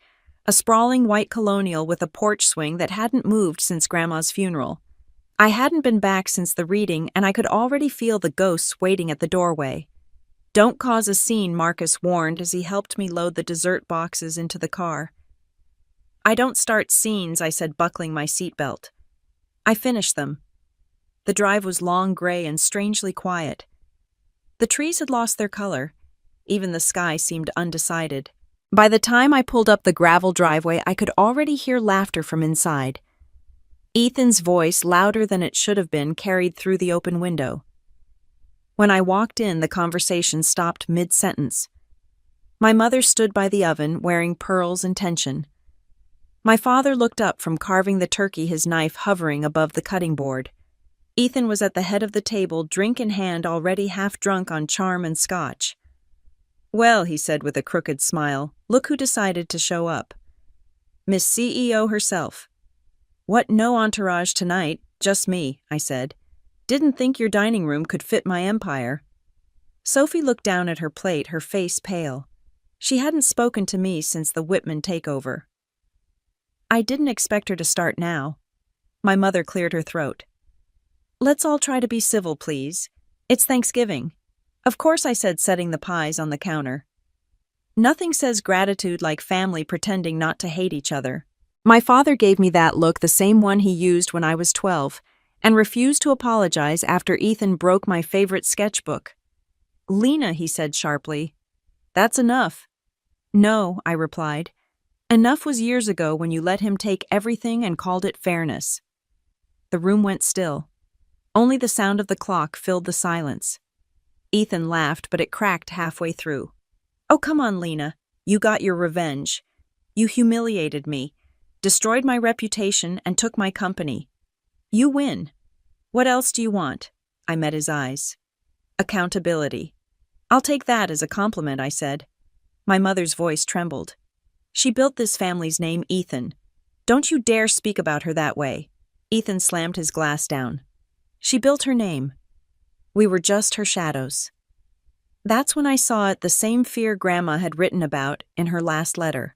a sprawling white colonial with a porch swing that hadn't moved since Grandma's funeral. I hadn't been back since the reading, and I could already feel the ghosts waiting at the doorway. Don't cause a scene, Marcus warned as he helped me load the dessert boxes into the car. I don't start scenes, I said, buckling my seatbelt. I finish them. The drive was long, gray, and strangely quiet. The trees had lost their color. Even the sky seemed undecided. By the time I pulled up the gravel driveway, I could already hear laughter from inside. Ethan's voice, louder than it should have been, carried through the open window. When I walked in, the conversation stopped mid-sentence. My mother stood by the oven, wearing pearls and tension. My father looked up from carving the turkey, his knife hovering above the cutting board. Ethan was at the head of the table, drink in hand, already half drunk on charm and scotch. Well, he said with a crooked smile, look who decided to show up. Miss CEO herself. What, no entourage tonight, just me, I said. Didn't think your dining room could fit my empire. Sophie looked down at her plate, her face pale. She hadn't spoken to me since the Whitman takeover. I didn't expect her to start now. My mother cleared her throat. Let's all try to be civil, please. It's Thanksgiving. Of course, I said, setting the pies on the counter. Nothing says gratitude like family pretending not to hate each other. My father gave me that look, the same one he used when I was 12, and refused to apologize after Ethan broke my favorite sketchbook. Lena, he said sharply. That's enough. No, I replied. Enough was years ago when you let him take everything and called it fairness. The room went still. Only the sound of the clock filled the silence. Ethan laughed, but it cracked halfway through. Oh, come on, Lena. You got your revenge. You humiliated me, destroyed my reputation, and took my company. You win. What else do you want? I met his eyes. Accountability. I'll take that as a compliment, I said. My mother's voice trembled. She built this family's name, Ethan. Don't you dare speak about her that way. Ethan slammed his glass down. She built her name. We were just her shadows. That's when I saw it, the same fear Grandma had written about in her last letter.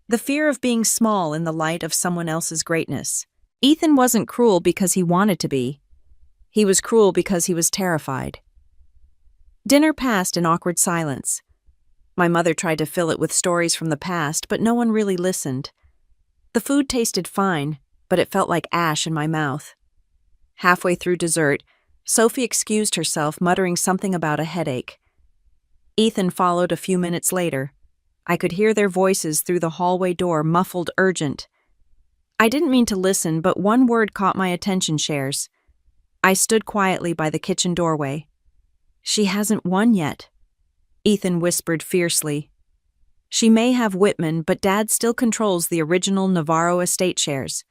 The fear of being small in the light of someone else's greatness. Ethan wasn't cruel because he wanted to be. He was cruel because he was terrified. Dinner passed in awkward silence. My mother tried to fill it with stories from the past, but no one really listened. The food tasted fine, but it felt like ash in my mouth. Halfway through dessert, Sophie excused herself, muttering something about a headache. Ethan followed a few minutes later. I could hear their voices through the hallway door, muffled, urgent. I didn't mean to listen, but one word caught my attention, Shares. I stood quietly by the kitchen doorway. She hasn't won yet. Ethan whispered fiercely. She may have Whitman, but Dad still controls the original Navarro estate shares.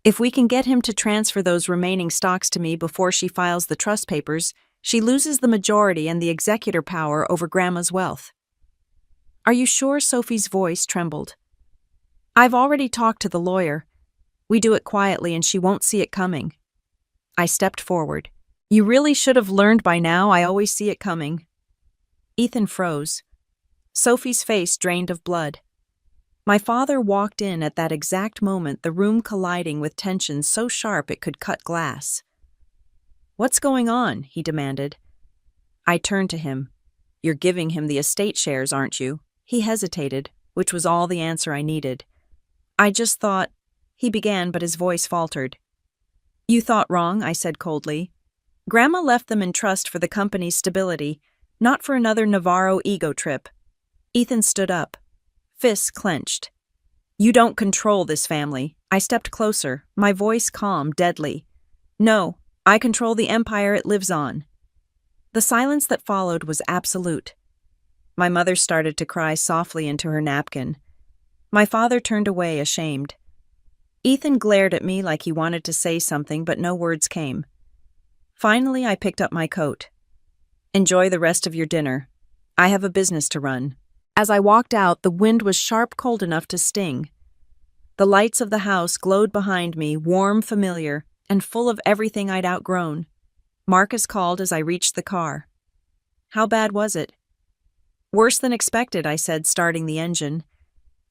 If we can get him to transfer those remaining stocks to me before she files the trust papers, she loses the majority and the executor power over Grandma's wealth. Are you sure? Sophie's voice trembled. I've already talked to the lawyer. We do it quietly and she won't see it coming. I stepped forward. You really should have learned by now. I always see it coming. Ethan froze. Sophie's face drained of blood. My father walked in at that exact moment, the room colliding with tension so sharp it could cut glass. What's going on? He demanded. I turned to him. You're giving him the estate shares, aren't you? He hesitated, which was all the answer I needed. I just thought, he began, but his voice faltered. You thought wrong, I said coldly. Grandma left them in trust for the company's stability, not for another Navarro ego trip. Ethan stood up. Fists clenched. You don't control this family. I stepped closer, my voice calm, deadly. No, I control the empire it lives on. The silence that followed was absolute. My mother started to cry softly into her napkin. My father turned away, ashamed. Ethan glared at me like he wanted to say something, but no words came. Finally, I picked up my coat. Enjoy the rest of your dinner. I have a business to run. As I walked out, the wind was sharp, cold enough to sting. The lights of the house glowed behind me, warm, familiar, and full of everything I'd outgrown. Marcus called as I reached the car. How bad was it? Worse than expected, I said, starting the engine.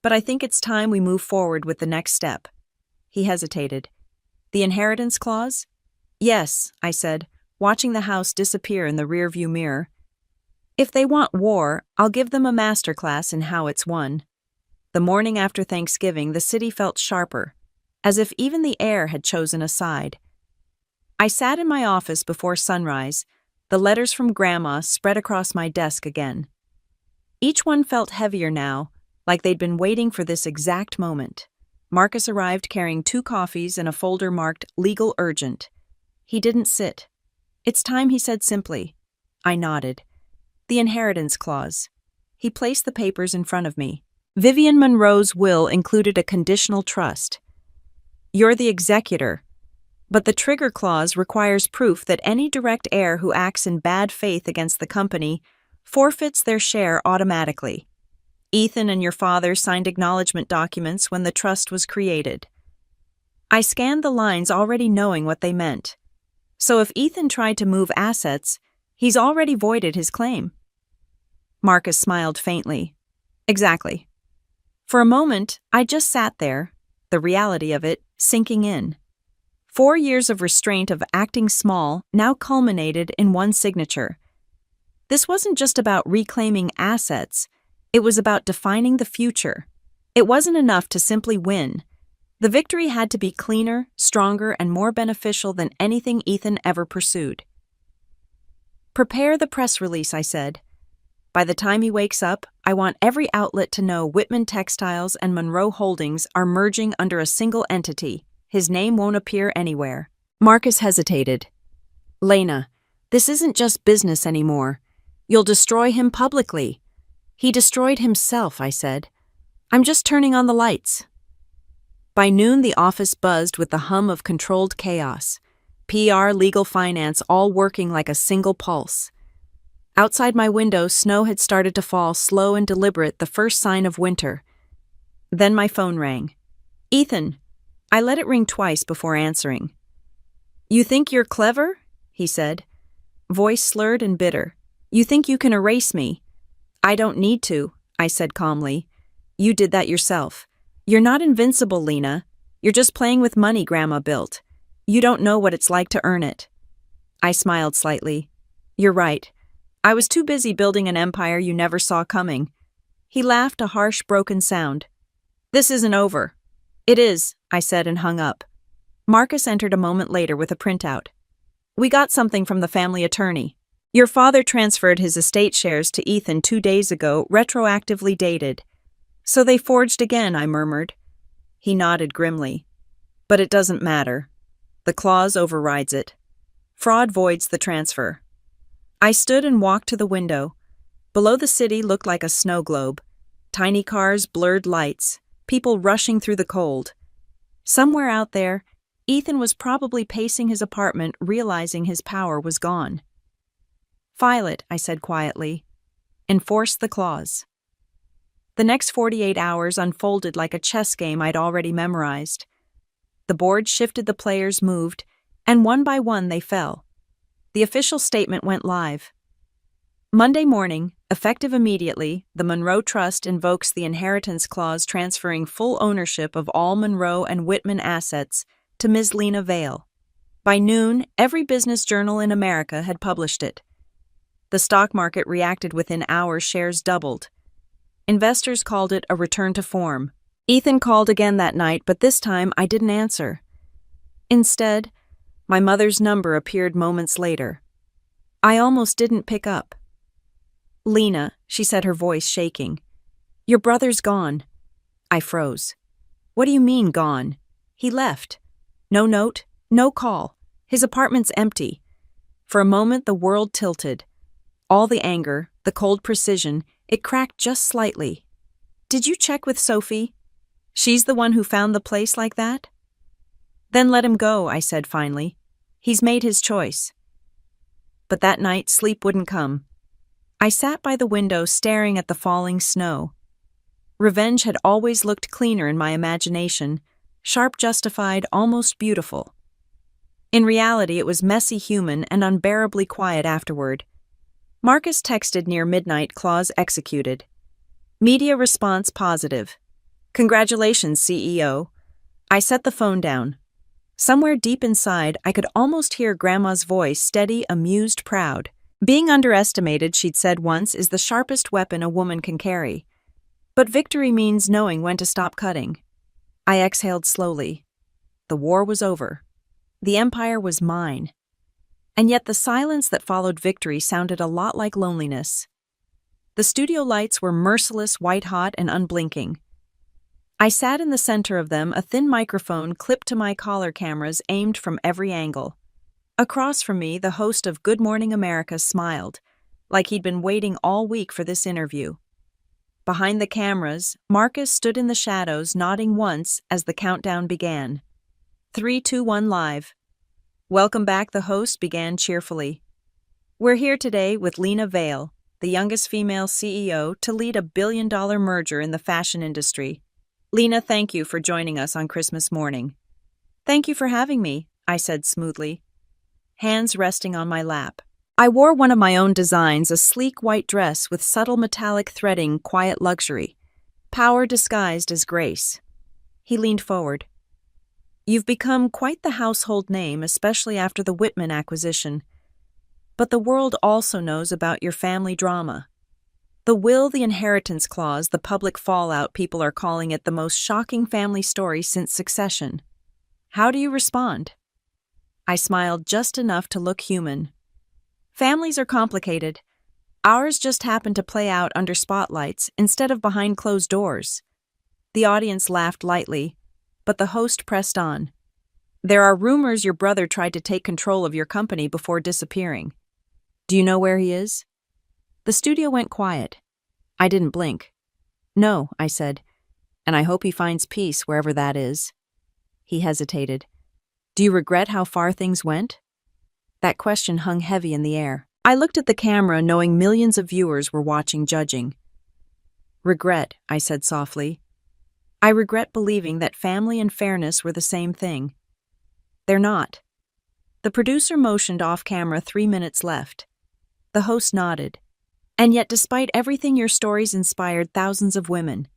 But I think it's time we move forward with the next step. He hesitated. The inheritance clause? Yes, I said, watching the house disappear in the rearview mirror. If they want war, I'll give them a masterclass in how it's won. The morning after Thanksgiving, the city felt sharper, as if even the air had chosen a side. I sat in my office before sunrise, the letters from Grandma spread across my desk again. Each one felt heavier now, like they'd been waiting for this exact moment. Marcus arrived carrying 2 coffees and a folder marked Legal Urgent. He didn't sit. It's time, he said simply. I nodded. The inheritance clause. He placed the papers in front of me. Vivian Monroe's will included a conditional trust. You're the executor, but the trigger clause requires proof that any direct heir who acts in bad faith against the company forfeits their share automatically. Ethan and your father signed acknowledgement documents when the trust was created. I scanned the lines already knowing what they meant. So if Ethan tried to move assets, He's already voided his claim. Marcus smiled faintly. Exactly. For a moment, I just sat there, the reality of it sinking in. 4 years of restraint of acting small now culminated in one signature. This wasn't just about reclaiming assets, it was about defining the future. It wasn't enough to simply win. The victory had to be cleaner, stronger, and more beneficial than anything Ethan ever pursued. Prepare the press release, I said. By the time he wakes up, I want every outlet to know Whitman Textiles and Monroe Holdings are merging under a single entity. His name won't appear anywhere. Marcus hesitated. Lena, this isn't just business anymore. You'll destroy him publicly. He destroyed himself, I said. I'm just turning on the lights. By noon, the office buzzed with the hum of controlled chaos. PR, legal, finance, all working like a single pulse. Outside my window, snow had started to fall, slow and deliberate, the first sign of winter. Then my phone rang. Ethan. I let it ring twice before answering. You think you're clever? He said, voice slurred and bitter. You think you can erase me? I don't need to, I said calmly. You did that yourself. You're not invincible, Lena. You're just playing with money Grandma built. You don't know what it's like to earn it. I smiled slightly. You're right. I was too busy building an empire you never saw coming. He laughed, a harsh, broken sound. This isn't over. It is, I said and hung up. Marcus entered a moment later with a printout. We got something from the family attorney. Your father transferred his estate shares to Ethan 2 days ago, retroactively dated. So they forged again, I murmured. He nodded grimly. But it doesn't matter. The clause overrides it. Fraud voids the transfer. I stood and walked to the window. Below the city looked like a snow globe. Tiny cars, blurred lights, people rushing through the cold. Somewhere out there, Ethan was probably pacing his apartment, realizing his power was gone. File it, I said quietly. Enforce the clause. The next 48 hours unfolded like a chess game I'd already memorized. The board shifted, the players moved, and one by one they fell. The official statement went live. Monday morning, effective immediately, the Monroe Trust invokes the inheritance clause transferring full ownership of all Monroe and Whitman assets to Ms. Lena Vale. By noon, every business journal in America had published it. The stock market reacted within hours, shares doubled. Investors called it a return to form. Ethan called again that night, but this time I didn't answer. Instead, my mother's number appeared moments later. I almost didn't pick up. Lena, she said, her voice shaking. Your brother's gone. I froze. What do you mean, gone? He left. No note, no call. His apartment's empty. For a moment, the world tilted. All the anger, the cold precision, it cracked just slightly. Did you check with Sophie? She's the one who found the place like that? Then let him go, I said finally. He's made his choice. But that night, sleep wouldn't come. I sat by the window staring at the falling snow. Revenge had always looked cleaner in my imagination, sharp, justified, almost beautiful. In reality, it was messy, human, and unbearably quiet afterward. Marcus texted near midnight, clause executed. Media response positive. Congratulations, CEO. I set the phone down. Somewhere deep inside, I could almost hear Grandma's voice, steady, amused, proud. Being underestimated, she'd said once, is the sharpest weapon a woman can carry. But victory means knowing when to stop cutting. I exhaled slowly. The war was over. The empire was mine. And yet the silence that followed victory sounded a lot like loneliness. The studio lights were merciless, white-hot, and unblinking. I sat in the center of them, a thin microphone clipped to my collar cameras aimed from every angle. Across from me, the host of Good Morning America smiled, like he'd been waiting all week for this interview. Behind the cameras, Marcus stood in the shadows, nodding once as the countdown began. 3, 2, 1, live. Welcome back, the host began cheerfully. We're here today with Lena Vale, the youngest female CEO to lead a billion-dollar merger in the fashion industry. Lena, thank you for joining us on Christmas morning. Thank you for having me, I said smoothly, hands resting on my lap. I wore one of my own designs, a sleek white dress with subtle metallic threading, quiet luxury. Power disguised as grace. He leaned forward. You've become quite the household name, especially after the Whitman acquisition. But the world also knows about your family drama. The will, the inheritance clause, the public fallout, people are calling it the most shocking family story since Succession. How do you respond? I smiled just enough to look human. Families are complicated. Ours just happened to play out under spotlights instead of behind closed doors. The audience laughed lightly, but the host pressed on. There are rumors your brother tried to take control of your company before disappearing. Do you know where he is? The studio went quiet. I didn't blink. No, I said, and I hope he finds peace wherever that is. He hesitated. Do you regret how far things went? That question hung heavy in the air. I looked at the camera, knowing millions of viewers were watching, judging. Regret, I said softly. I regret believing that family and fairness were the same thing. They're not. The producer motioned off camera. 3 minutes left. The host nodded. And yet, despite everything, your stories inspired thousands of women.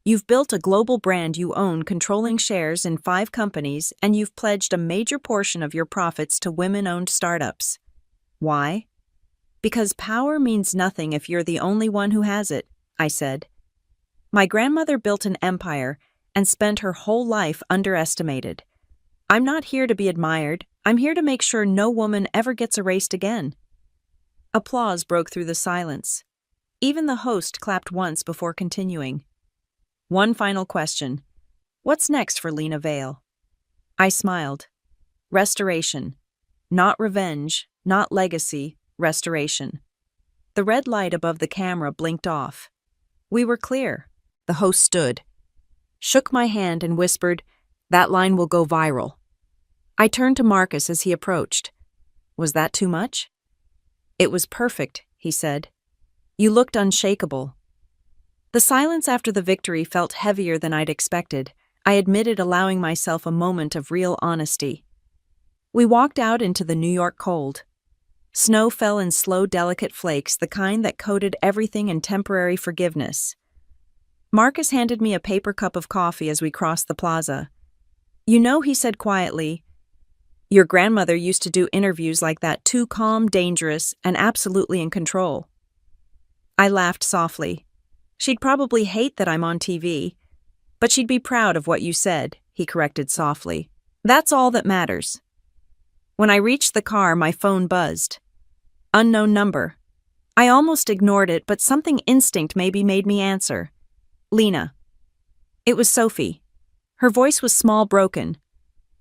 You've built a global brand you own, controlling shares in 5 companies, and you've pledged a major portion of your profits to women-owned startups. Why? Because power means nothing if you're the only one who has it, I said. My grandmother built an empire and spent her whole life underestimated. I'm not here to be admired. I'm here to make sure no woman ever gets erased again. Applause broke through the silence. Even the host clapped once before continuing. One final question. What's next for Lena Vale? I smiled. Restoration. Not revenge, not legacy, restoration. The red light above the camera blinked off. We were clear. The host stood, shook my hand and whispered, "That line will go viral." I turned to Marcus as he approached. Was that too much? It was perfect, he said. You looked unshakable. The silence after the victory felt heavier than I'd expected. I admitted, allowing myself a moment of real honesty. We walked out into the New York cold. Snow fell in slow, delicate flakes, the kind that coated everything in temporary forgiveness. Marcus handed me a paper cup of coffee as we crossed the plaza. You know, he said quietly, your grandmother used to do interviews like that, too calm, dangerous, and absolutely in control. I laughed softly. She'd probably hate that I'm on TV, but she'd be proud of what you said, he corrected softly. That's all that matters. When I reached the car, my phone buzzed. Unknown number. I almost ignored it, but something instinct maybe made me answer. Lena. It was Sophie. Her voice was small, broken.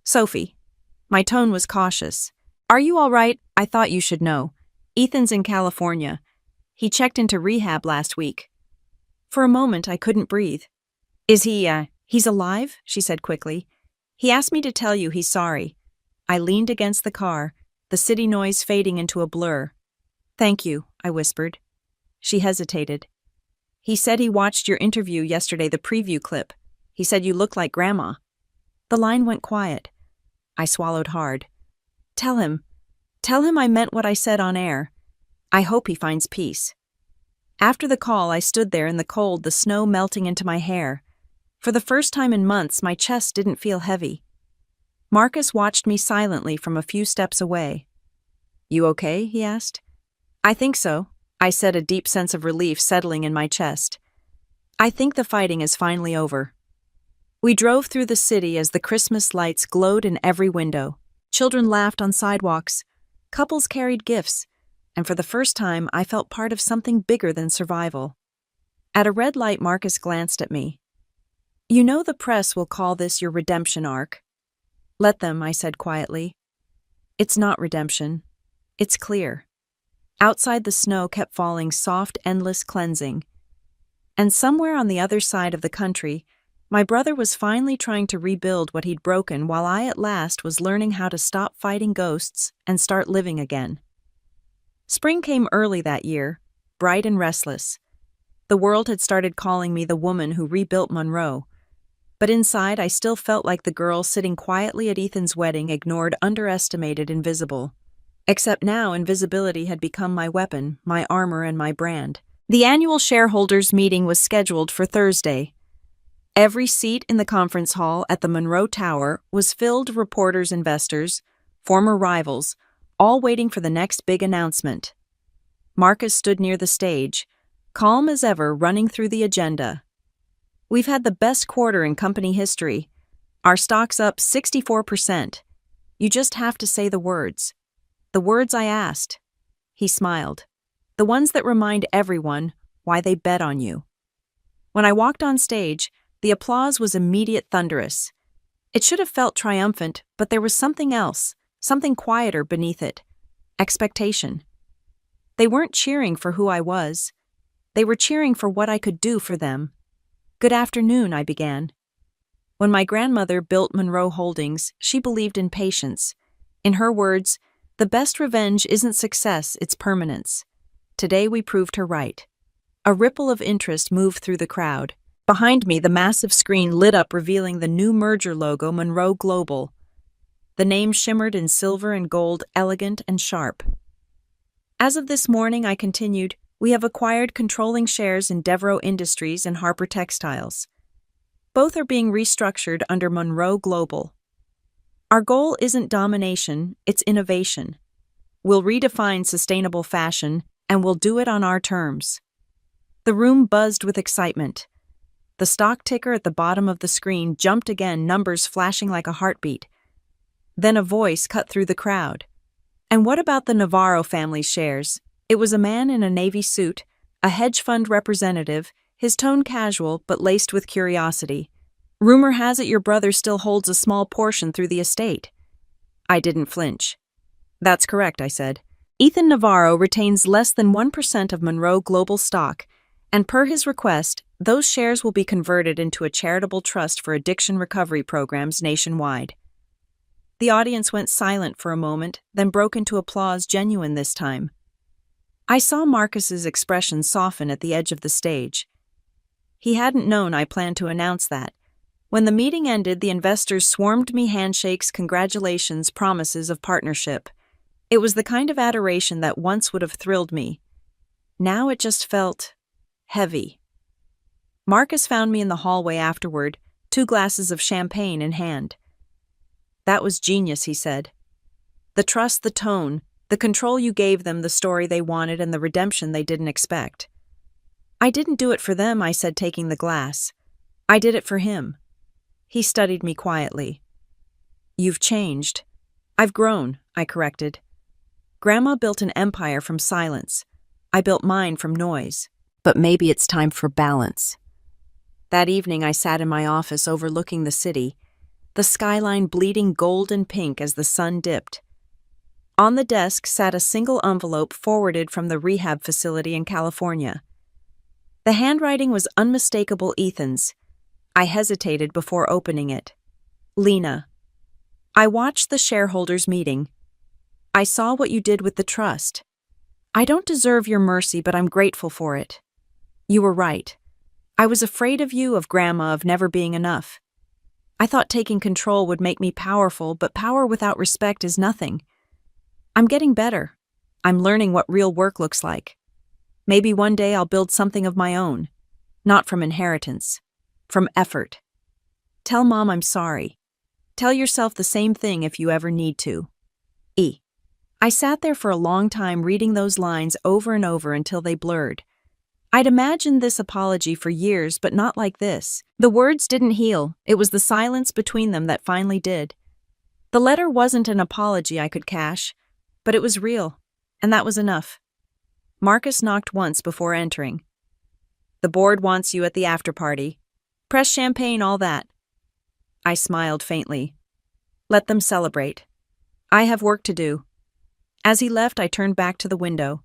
Sophie. My tone was cautious. Are you all right? I thought you should know. Ethan's in California. He checked into rehab last week. For a moment, I couldn't breathe. Is he's alive? She said quickly. He asked me to tell you he's sorry. I leaned against the car, the city noise fading into a blur. Thank you, I whispered. She hesitated. He said he watched your interview yesterday, the preview clip. He said you look like Grandma. The line went quiet. I swallowed hard. Tell him I meant what I said on air. I hope he finds peace. After the call, I stood there in the cold, the snow melting into my hair. For the first time in months, my chest didn't feel heavy. Marcus watched me silently from a few steps away. You okay? He asked. I think so, I said, a deep sense of relief settling in my chest. I think the fighting is finally over. We drove through the city as the Christmas lights glowed in every window. Children laughed on sidewalks. Couples carried gifts. And for the first time, I felt part of something bigger than survival. At a red light, Marcus glanced at me. You know the press will call this your redemption arc. Let them, I said quietly. It's not redemption. It's clear. Outside, the snow kept falling, soft, endless cleansing. And somewhere on the other side of the country, my brother was finally trying to rebuild what he'd broken, while I at last was learning how to stop fighting ghosts and start living again. Spring came early that year, bright and restless. The world had started calling me the woman who rebuilt Monroe. But inside, I still felt like the girl sitting quietly at Ethan's wedding, ignored, underestimated, invisible. Except now invisibility had become my weapon, my armor, and my brand. The annual shareholders meeting was scheduled for Thursday. Every seat in the conference hall at the Monroe Tower was filled with reporters, investors, former rivals, all waiting for the next big announcement. Marcus stood near the stage, calm as ever, running through the agenda. "We've had the best quarter in company history. Our stock's up 64%. You just have to say the words." The words I asked. He smiled. The ones that remind everyone why they bet on you. When I walked on stage, the applause was immediate, thunderous. It should have felt triumphant, but there was something else, something quieter beneath it. Expectation. They weren't cheering for who I was. They were cheering for what I could do for them. "Good afternoon," I began. When my grandmother built Monroe Holdings, she believed in patience. In her words, "The best revenge isn't success, it's permanence." Today we proved her right. A ripple of interest moved through the crowd. Behind me, the massive screen lit up, revealing the new merger logo, Monroe Global. The name shimmered in silver and gold, elegant and sharp. "As of this morning," I continued, "we have acquired controlling shares in Devereaux Industries and Harper Textiles. Both are being restructured under Monroe Global. Our goal isn't domination, it's innovation. We'll redefine sustainable fashion, and we'll do it on our terms." The room buzzed with excitement. The stock ticker at the bottom of the screen jumped again, numbers flashing like a heartbeat. Then a voice cut through the crowd. "And what about the Navarro family's shares?" It was a man in a navy suit, a hedge fund representative, his tone casual but laced with curiosity. "Rumor has it your brother still holds a small portion through the estate." I didn't flinch. "That's correct," I said. "Ethan Navarro retains less than 1% of Monroe Global stock, and per his request, those shares will be converted into a charitable trust for addiction recovery programs nationwide." The audience went silent for a moment, then broke into applause, genuine this time. I saw Marcus's expression soften at the edge of the stage. He hadn't known I planned to announce that. When the meeting ended, the investors swarmed me, handshakes, congratulations, promises of partnership. It was the kind of adoration that once would have thrilled me. Now it just felt heavy. Marcus found me in the hallway afterward, 2 glasses of champagne in hand. "That was genius," he said. "The trust, the tone, the control you gave them, the story they wanted, and the redemption they didn't expect." "I didn't do it for them," I said, taking the glass. "I did it for him." He studied me quietly. "You've changed." "I've grown," I corrected. "Grandma built an empire from silence. I built mine from noise. But maybe it's time for balance." That evening I sat in my office overlooking the city, the skyline bleeding gold and pink as the sun dipped. On the desk sat a single envelope forwarded from the rehab facility in California. The handwriting was unmistakable, Ethan's. I hesitated before opening it. "Lena, I watched the shareholders' meeting. I saw what you did with the trust. I don't deserve your mercy, but I'm grateful for it. You were right. I was afraid of you, of Grandma, of never being enough. I thought taking control would make me powerful, but power without respect is nothing. I'm getting better. I'm learning what real work looks like. Maybe one day I'll build something of my own, not from inheritance, from effort. Tell Mom I'm sorry. Tell yourself the same thing if you ever need to. E." I sat there for a long time reading those lines over and over until they blurred. I'd imagined this apology for years, but not like this. The words didn't heal. It was the silence between them that finally did. The letter wasn't an apology I could cash, but it was real, and that was enough. Marcus knocked once before entering. "The board wants you at the after-party. Press champagne, all that." I smiled faintly. "Let them celebrate. I have work to do." As he left, I turned back to the window.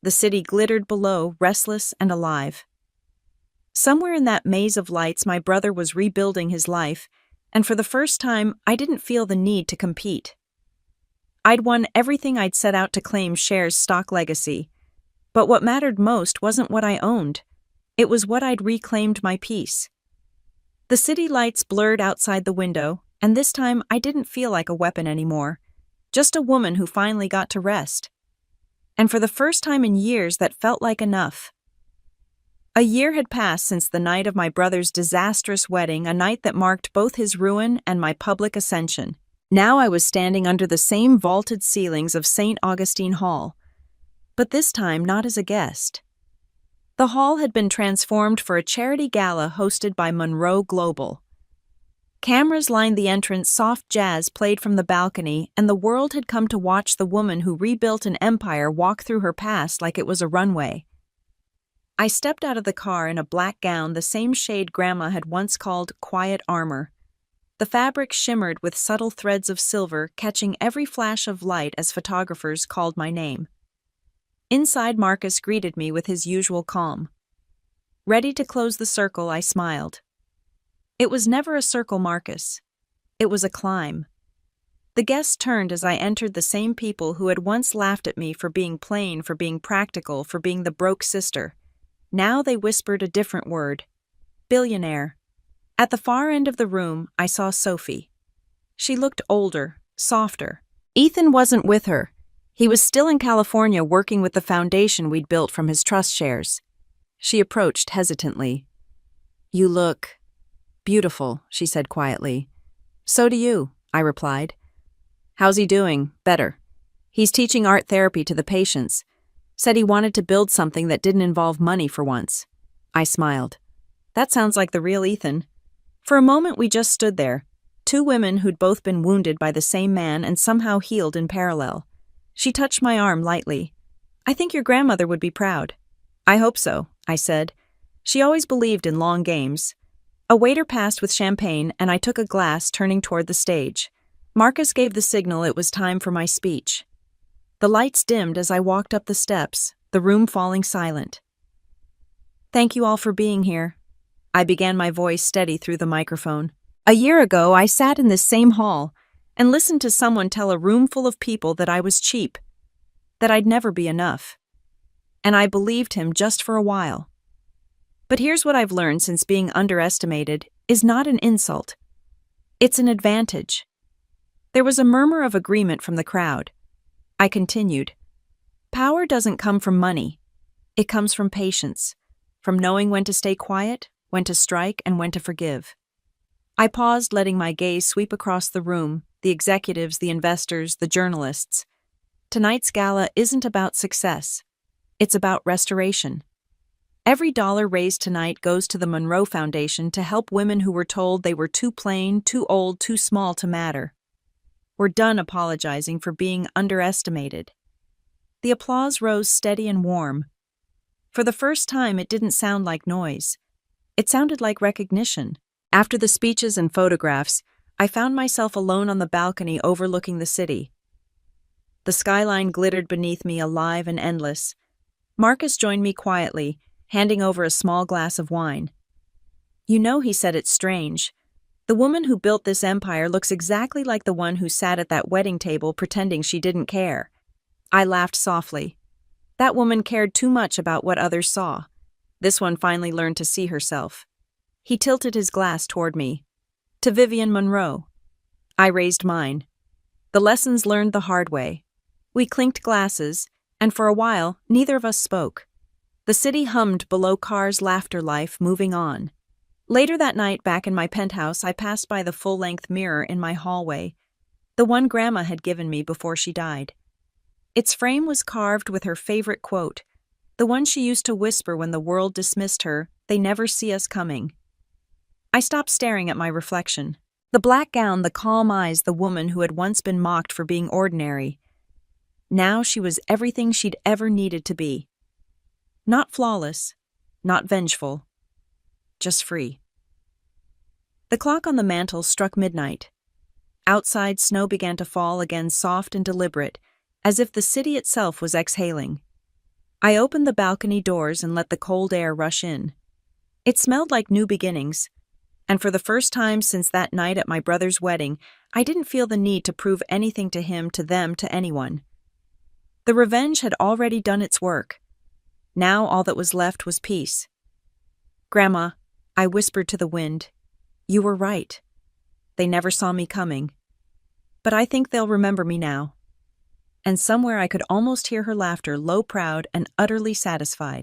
The city glittered below, restless and alive. Somewhere in that maze of lights, my brother was rebuilding his life, and for the first time, I didn't feel the need to compete. I'd won everything I'd set out to claim, shares, stock, legacy. But what mattered most wasn't what I owned. It was what I'd reclaimed, my peace. The city lights blurred outside the window, and this time I didn't feel like a weapon anymore. Just a woman who finally got to rest. And for the first time in years, that felt like enough. A year had passed since the night of my brother's disastrous wedding, a night that marked both his ruin and my public ascension. Now I was standing under the same vaulted ceilings of St. Augustine Hall, but this time not as a guest. The hall had been transformed for a charity gala hosted by Monroe Global. Cameras lined the entrance, soft jazz played from the balcony, and the world had come to watch the woman who rebuilt an empire walk through her past like it was a runway. I stepped out of the car in a black gown, the same shade Grandma had once called quiet armor. The fabric shimmered with subtle threads of silver, catching every flash of light as photographers called my name. Inside, Marcus greeted me with his usual calm. Ready to close the circle, I smiled. It was never a circle, Marcus. It was a climb. The guests turned as I entered, the same people who had once laughed at me for being plain, for being practical, for being the broke sister. Now they whispered a different word. Billionaire. At the far end of the room, I saw Sophie. She looked older, softer. Ethan wasn't with her. He was still in California working with the foundation we'd built from his trust shares. She approached hesitantly. You look beautiful, she said quietly. So do you, I replied. How's he doing? Better. He's teaching art therapy to the patients. Said he wanted to build something that didn't involve money for once. I smiled. That sounds like the real Ethan. For a moment we just stood there, two women who'd both been wounded by the same man and somehow healed in parallel. She touched my arm lightly. I think your grandmother would be proud. I hope so, I said. She always believed in long games. A waiter passed with champagne, and I took a glass, turning toward the stage. Marcus gave the signal it was time for my speech. The lights dimmed as I walked up the steps, the room falling silent. Thank you all for being here. I began, my voice steady through the microphone. A year ago, I sat in this same hall and listened to someone tell a room full of people that I was cheap, that I'd never be enough. And I believed him just for a while. But here's what I've learned since being underestimated is not an insult. It's an advantage. There was a murmur of agreement from the crowd. I continued. Power doesn't come from money. It comes from patience, from knowing when to stay quiet, when to strike, and when to forgive. I paused, letting my gaze sweep across the room, the executives, the investors, the journalists. Tonight's gala isn't about success. It's about restoration. Every dollar raised tonight goes to the Monroe Foundation to help women who were told they were too plain, too old, too small to matter. We're done apologizing for being underestimated. The applause rose steady and warm. For the first time, it didn't sound like noise. It sounded like recognition. After the speeches and photographs, I found myself alone on the balcony overlooking the city. The skyline glittered beneath me, alive and endless. Marcus joined me quietly, handing over a small glass of wine. You know, he said, it's strange. The woman who built this empire looks exactly like the one who sat at that wedding table pretending she didn't care. I laughed softly. That woman cared too much about what others saw. This one finally learned to see herself. He tilted his glass toward me. To Vivian Monroe. I raised mine. The lessons learned the hard way. We clinked glasses, and for a while, neither of us spoke. The city hummed below cars' laughter life, moving on. Later that night, back in my penthouse, I passed by the full-length mirror in my hallway, the one Grandma had given me before she died. Its frame was carved with her favorite quote, the one she used to whisper when the world dismissed her, "They never see us coming." I stopped staring at my reflection. The black gown, the calm eyes, the woman who had once been mocked for being ordinary. Now she was everything she'd ever needed to be. Not flawless, not vengeful, just free. The clock on the mantel struck midnight. Outside, snow began to fall again, soft and deliberate, as if the city itself was exhaling. I opened the balcony doors and let the cold air rush in. It smelled like new beginnings, and for the first time since that night at my brother's wedding, I didn't feel the need to prove anything to him, to them, to anyone. The revenge had already done its work. Now all that was left was peace. Grandma, I whispered to the wind, you were right. They never saw me coming. But I think they'll remember me now. and somewhere I could almost hear her laughter, low, proud, and utterly satisfied.